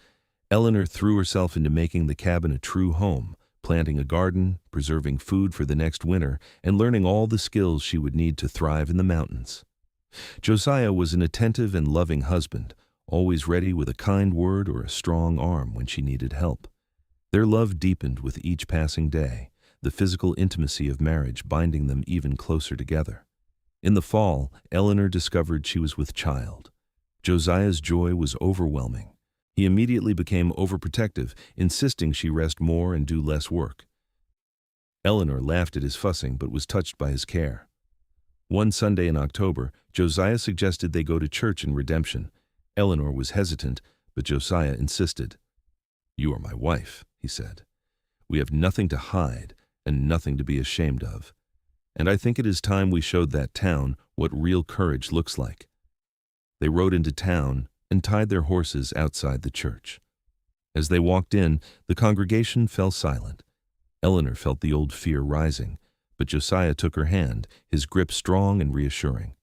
Eleanor threw herself into making the cabin a true home, planting a garden, preserving food for the next winter, and learning all the skills she would need to thrive in the mountains. Josiah was an attentive and loving husband, always ready with a kind word or a strong arm when she needed help. Their love deepened with each passing day, the physical intimacy of marriage binding them even closer together. In the fall, Eleanor discovered she was with child. Josiah's joy was overwhelming. He immediately became overprotective, insisting she rest more and do less work. Eleanor laughed at his fussing but was touched by his care. One Sunday in October, Josiah suggested they go to church in Redemption. Eleanor was hesitant, but Josiah insisted. "You are my wife," he said. "We have nothing to hide and nothing to be ashamed of. And I think it is time we showed that town what real courage looks like." They rode into town and tied their horses outside the church. As they walked in, the congregation fell silent. Eleanor felt the old fear rising, but Josiah took her hand, his grip strong and reassuring.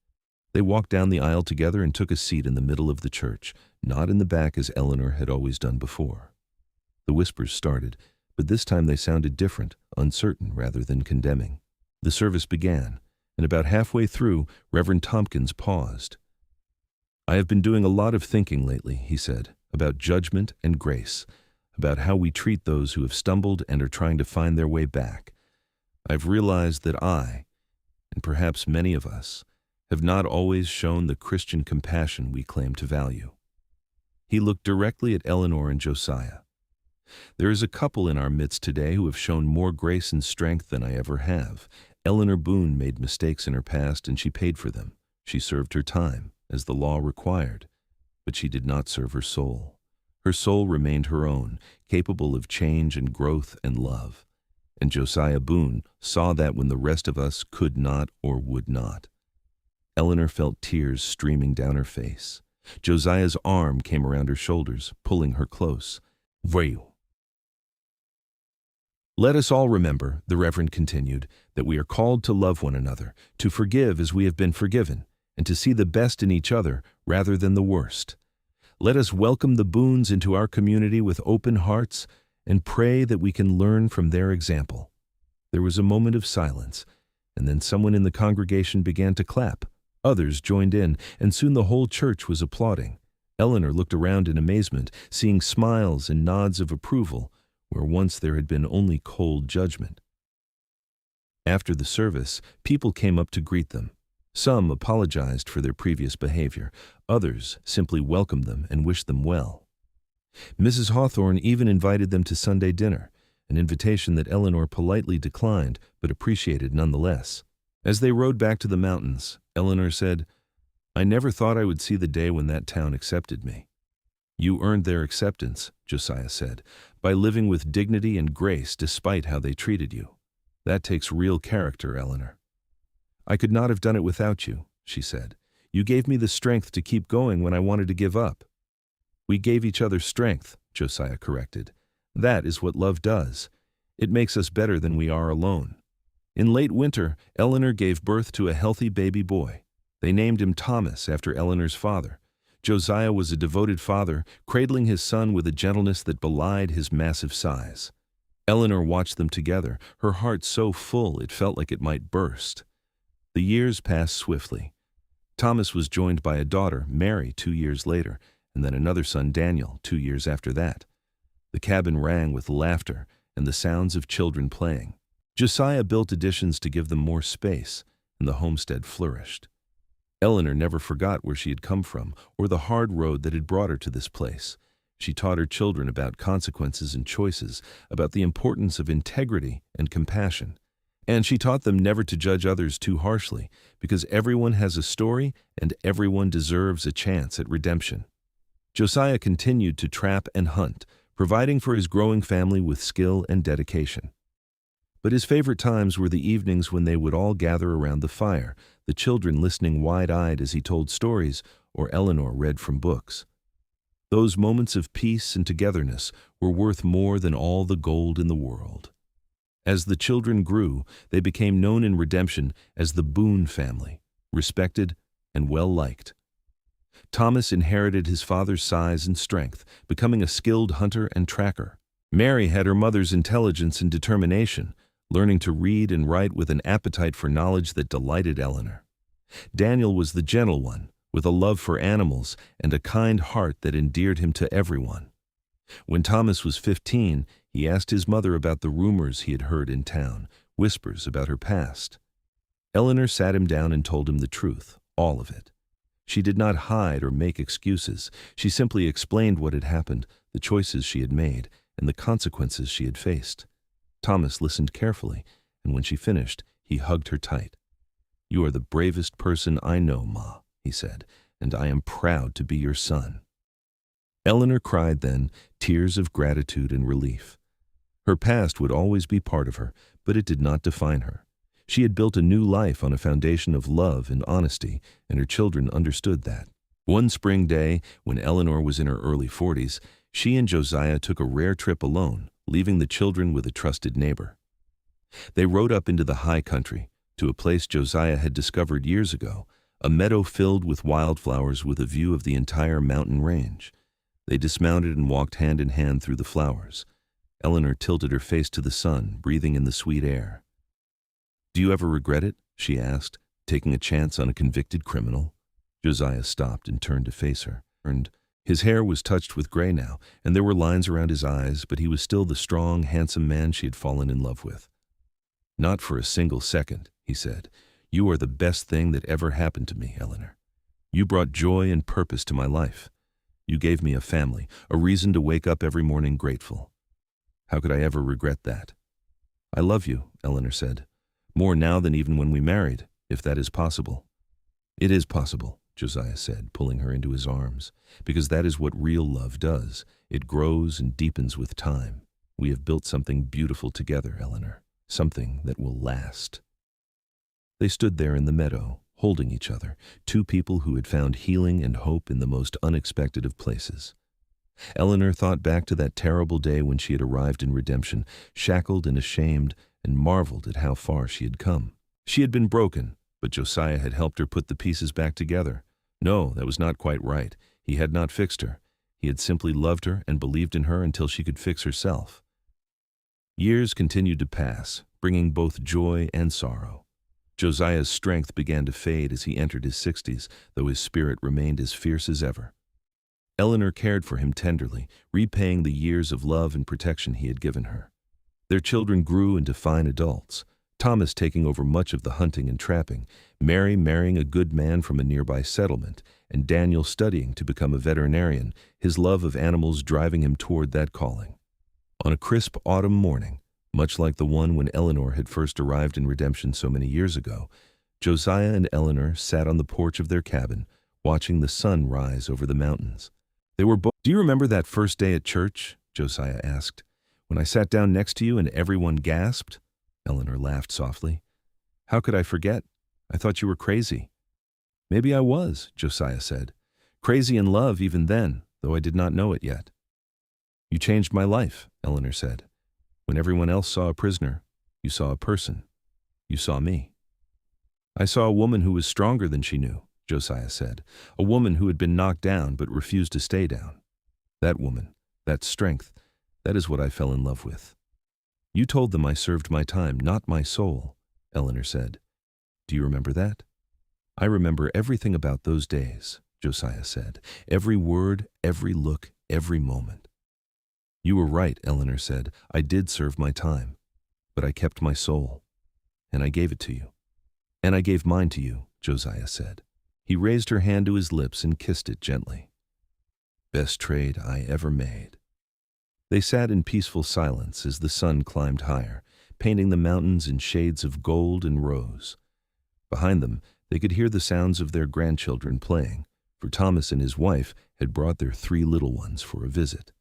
They walked down the aisle together and took a seat in the middle of the church, not in the back as Eleanor had always done before. The whispers started, but this time they sounded different, uncertain rather than condemning. The service began, and about halfway through, Reverend Tompkins paused. "I have been doing a lot of thinking lately," he said, "about judgment and grace, about how we treat those who have stumbled and are trying to find their way back. I've realized that I, and perhaps many of us, have not always shown the Christian compassion we claim to value." He looked directly at Eleanor and Josiah. "There is a couple in our midst today who have shown more grace and strength than I ever have. Eleanor Boone made mistakes in her past and she paid for them. She served her time, as the law required, but she did not serve her soul. Her soul remained her own, capable of change and growth and love. And Josiah Boone saw that when the rest of us could not or would not." Eleanor felt tears streaming down her face. Josiah's arm came around her shoulders, pulling her close. "Voyou." Let us all remember, the Reverend continued, that we are called to love one another, to forgive as we have been forgiven, and to see the best in each other rather than the worst. Let us welcome the Boones into our community with open hearts and pray that we can learn from their example. There was a moment of silence, and then someone in the congregation began to clap. Others joined in, and soon the whole church was applauding. Eleanor looked around in amazement, seeing smiles and nods of approval, where once there had been only cold judgment. After the service, people came up to greet them. Some apologized for their previous behavior. Others simply welcomed them and wished them well. Mrs. Hawthorne even invited them to Sunday dinner, an invitation that Eleanor politely declined but appreciated nonetheless. As they rode back to the mountains, Eleanor said, "I never thought I would see the day when that town accepted me." "You earned their acceptance," Josiah said, "by living with dignity and grace despite how they treated you. That takes real character, Eleanor." "I could not have done it without you," she said. "You gave me the strength to keep going when I wanted to give up." "We gave each other strength," Josiah corrected. "That is what love does. It makes us better than we are alone." In late winter, Eleanor gave birth to a healthy baby boy. They named him Thomas after Eleanor's father. Josiah was a devoted father, cradling his son with a gentleness that belied his massive size. Eleanor watched them together, her heart so full it felt like it might burst. The years passed swiftly. Thomas was joined by a daughter, Mary, 2 years later, and then another son, Daniel, 2 years after that. The cabin rang with laughter and the sounds of children playing. Josiah built additions to give them more space, and the homestead flourished. Eleanor never forgot where she had come from or the hard road that had brought her to this place. She taught her children about consequences and choices, about the importance of integrity and compassion. And she taught them never to judge others too harshly, because everyone has a story and everyone deserves a chance at redemption. Josiah continued to trap and hunt, providing for his growing family with skill and dedication. But his favorite times were the evenings when they would all gather around the fire, the children listening wide-eyed as he told stories or Eleanor read from books. Those moments of peace and togetherness were worth more than all the gold in the world. As the children grew, they became known in Redemption as the Boone family, respected and well-liked. Thomas inherited his father's size and strength, becoming a skilled hunter and tracker. Mary had her mother's intelligence and determination, learning to read and write with an appetite for knowledge that delighted Eleanor. Daniel was the gentle one, with a love for animals and a kind heart that endeared him to everyone. When Thomas was 15, he asked his mother about the rumors he had heard in town, whispers about her past. Eleanor sat him down and told him the truth, all of it. She did not hide or make excuses. She simply explained what had happened, the choices she had made, and the consequences she had faced. Thomas listened carefully, and when she finished, he hugged her tight. "You are the bravest person I know, Ma," he said, "and I am proud to be your son." Eleanor cried then, tears of gratitude and relief. Her past would always be part of her, but it did not define her. She had built a new life on a foundation of love and honesty, and her children understood that. One spring day, when Eleanor was in her early 40s, she and Josiah took a rare trip alone, leaving the children with a trusted neighbor. They rode up into the high country, to a place Josiah had discovered years ago, a meadow filled with wildflowers with a view of the entire mountain range. They dismounted and walked hand in hand through the flowers. Eleanor tilted her face to the sun, breathing in the sweet air. "Do you ever regret it?" she asked, taking a chance on a convicted criminal. Josiah stopped and turned to face her. His hair was touched with gray now, and there were lines around his eyes, but he was still the strong, handsome man she had fallen in love with. "Not for a single second," he said. "You are the best thing that ever happened to me, Eleanor. You brought joy and purpose to my life. You gave me a family, a reason to wake up every morning grateful. How could I ever regret that?" "I love you," Eleanor said. "More now than even when we married, if that is possible." "It is possible," Josiah said, pulling her into his arms, "because that is what real love does. It grows and deepens with time. We have built something beautiful together, Eleanor, something that will last." They stood there in the meadow, holding each other, two people who had found healing and hope in the most unexpected of places. Eleanor thought back to that terrible day when she had arrived in redemption, shackled and ashamed, and marveled at how far she had come. She had been broken, but Josiah had helped her put the pieces back together. No, that was not quite right. He had not fixed her. He had simply loved her and believed in her until she could fix herself. Years continued to pass, bringing both joy and sorrow. Josiah's strength began to fade as he entered his 60s, though his spirit remained as fierce as ever. Eleanor cared for him tenderly, repaying the years of love and protection he had given her. Their children grew into fine adults, Thomas taking over much of the hunting and trapping, Mary marrying a good man from a nearby settlement, and Daniel studying to become a veterinarian, his love of animals driving him toward that calling. On a crisp autumn morning, much like the one when Eleanor had first arrived in redemption so many years ago, Josiah and Eleanor sat on the porch of their cabin, watching the sun rise over the mountains. They were both— "Do you remember that first day at church?" Josiah asked. "When I sat down next to you and everyone gasped?" Eleanor laughed softly. "How could I forget? I thought you were crazy." "Maybe I was," Josiah said. "Crazy in love even then, though I did not know it yet." "You changed my life," Eleanor said. "When everyone else saw a prisoner, you saw a person. You saw me." "I saw a woman who was stronger than she knew," Josiah said. "A woman who had been knocked down but refused to stay down. That woman, that strength, that is what I fell in love with." "You told them I served my time, not my soul," Eleanor said. "Do you remember that?" "I remember everything about those days," Josiah said. "Every word, every look, every moment." "You were right," Eleanor said. "I did serve my time, but I kept my soul, and I gave it to you." "And I gave mine to you," Josiah said. He raised her hand to his lips and kissed it gently. "Best trade I ever made." They sat in peaceful silence as the sun climbed higher, painting the mountains in shades of gold and rose. Behind them, they could hear the sounds of their grandchildren playing, for Thomas and his wife had brought their 3 little ones for a visit.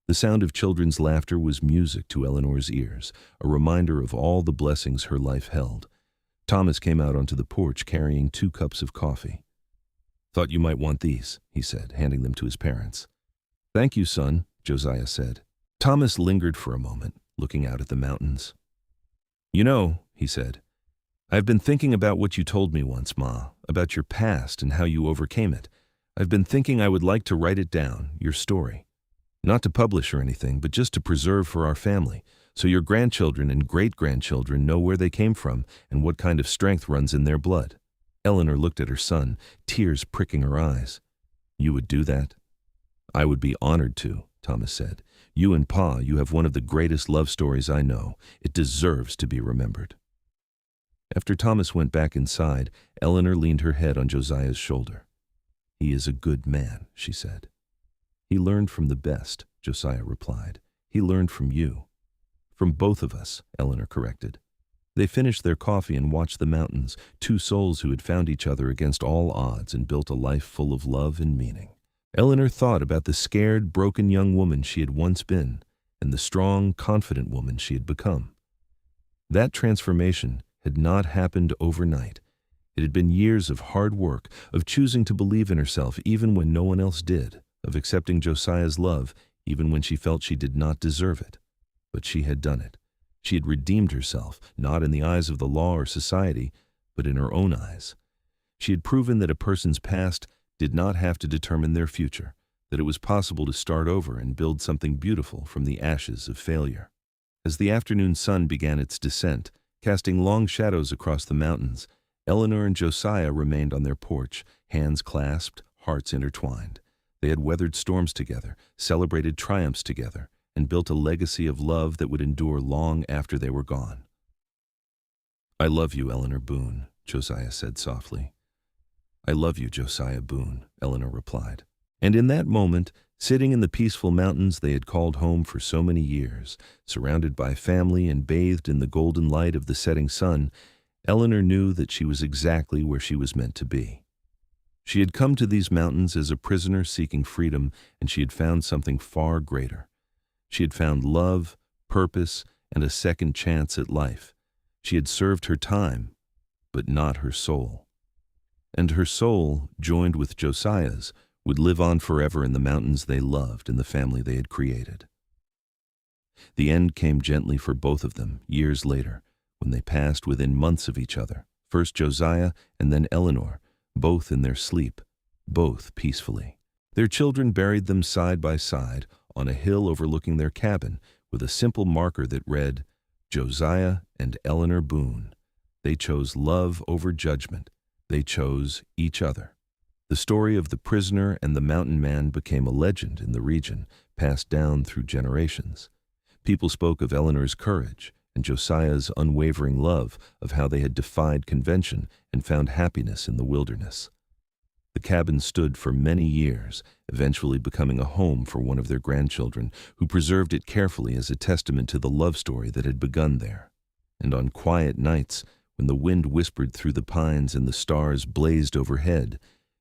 The sound of children's laughter was music to Eleanor's ears, a reminder of all the blessings her life held. Thomas came out onto the porch carrying 2 cups of coffee. "Thought you might want these," he said, handing them to his parents. "Thank you, son," Josiah said. Thomas lingered for a moment, looking out at the mountains. "You know," he said, "I've been thinking about what you told me once, Ma, about your past and how you overcame it. I've been thinking I would like to write it down, your story. Not to publish or anything, but just to preserve for our family, so your grandchildren and great-grandchildren know where they came from and what kind of strength runs in their blood." Eleanor looked at her son, tears pricking her eyes. "You would do that?" "I would be honored to," Thomas said. "You and Pa, you have one of the greatest love stories I know. It deserves to be remembered." After Thomas went back inside, Eleanor leaned her head on Josiah's shoulder. "He is a good man," she said. "He learned from the best," Josiah replied. "He learned from you." "From both of us," Eleanor corrected. They finished their coffee and watched the mountains, 2 souls who had found each other against all odds and built a life full of love and meaning. Eleanor thought about the scared, broken young woman she had once been and the strong, confident woman she had become. That transformation had not happened overnight. It had been years of hard work, of choosing to believe in herself even when no one else did, of accepting Josiah's love even when she felt she did not deserve it. But she had done it. She had redeemed herself, not in the eyes of the law or society, but in her own eyes. She had proven that a person's past did not have to determine their future, that it was possible to start over and build something beautiful from the ashes of failure. As the afternoon sun began its descent, casting long shadows across the mountains, Eleanor and Josiah remained on their porch, hands clasped, hearts intertwined. They had weathered storms together, celebrated triumphs together, and built a legacy of love that would endure long after they were gone. "I love you, Eleanor Boone," Josiah said softly. "I love you, Josiah Boone," Eleanor replied. And in that moment, sitting in the peaceful mountains they had called home for so many years, surrounded by family and bathed in the golden light of the setting sun, Eleanor knew that she was exactly where she was meant to be. She had come to these mountains as a prisoner seeking freedom, and she had found something far greater. She had found love, purpose, and a second chance at life. She had served her time, but not her soul. And her soul, joined with Josiah's, would live on forever in the mountains they loved and the family they had created. The end came gently for both of them years later, when they passed within months of each other, first Josiah and then Eleanor, both in their sleep, both peacefully. Their children buried them side by side on a hill overlooking their cabin with a simple marker that read, Josiah and Eleanor Boone. They chose love over judgment. They chose each other. The story of the prisoner and the mountain man became a legend in the region, passed down through generations. People spoke of Eleanor's courage and Josiah's unwavering love, of how they had defied convention and found happiness in the wilderness. The cabin stood for many years, eventually becoming a home for one of their grandchildren, who preserved it carefully as a testament to the love story that had begun there. And on quiet nights, when the wind whispered through the pines and the stars blazed overhead,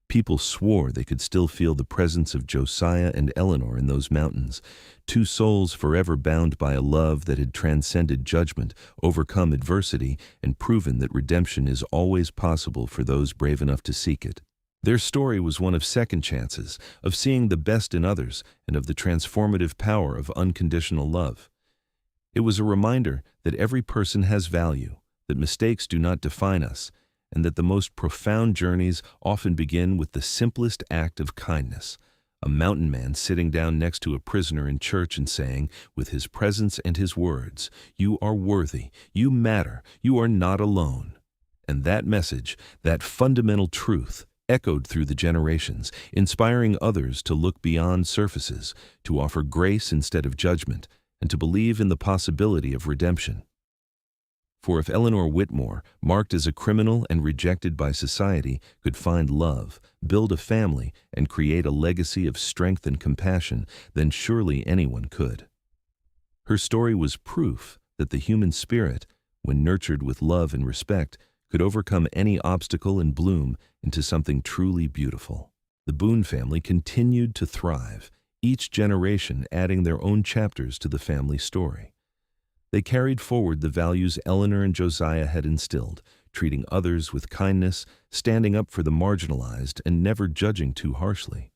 people swore they could still feel the presence of Josiah and Eleanor in those mountains, two souls forever bound by a love that had transcended judgment, overcome adversity, and proven that redemption is always possible for those brave enough to seek it. Their story was one of second chances, of seeing the best in others, and of the transformative power of unconditional love. It was a reminder that every person has value, that mistakes do not define us, and that the most profound journeys often begin with the simplest act of kindness. A mountain man sitting down next to a prisoner in church and saying, with his presence and his words, "You are worthy, you matter, you are not alone." And that message, that fundamental truth, echoed through the generations, inspiring others to look beyond surfaces, to offer grace instead of judgment, and to believe in the possibility of redemption. For if Eleanor Whitmore, marked as a criminal and rejected by society, could find love, build a family, and create a legacy of strength and compassion, then surely anyone could. Her story was proof that the human spirit, when nurtured with love and respect, could overcome any obstacle and bloom into something truly beautiful. The Boone family continued to thrive, each generation adding their own chapters to the family story. They carried forward the values Eleanor and Josiah had instilled, treating others with kindness, standing up for the marginalized, and never judging too harshly.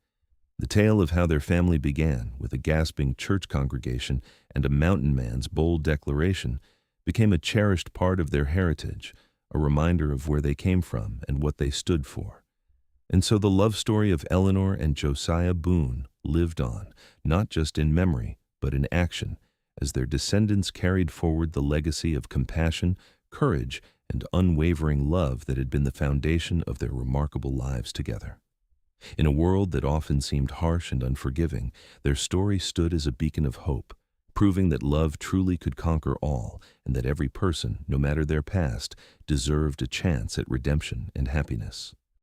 The tale of how their family began, with a gasping church congregation and a mountain man's bold declaration, became a cherished part of their heritage, a reminder of where they came from and what they stood for. And so the love story of Eleanor and Josiah Boone lived on, not just in memory, but in action, as their descendants carried forward the legacy of compassion, courage, and unwavering love that had been the foundation of their remarkable lives together. In a world that often seemed harsh and unforgiving, their story stood as a beacon of hope, proving that love truly could conquer all, and that every person, no matter their past, deserved a chance at redemption and happiness.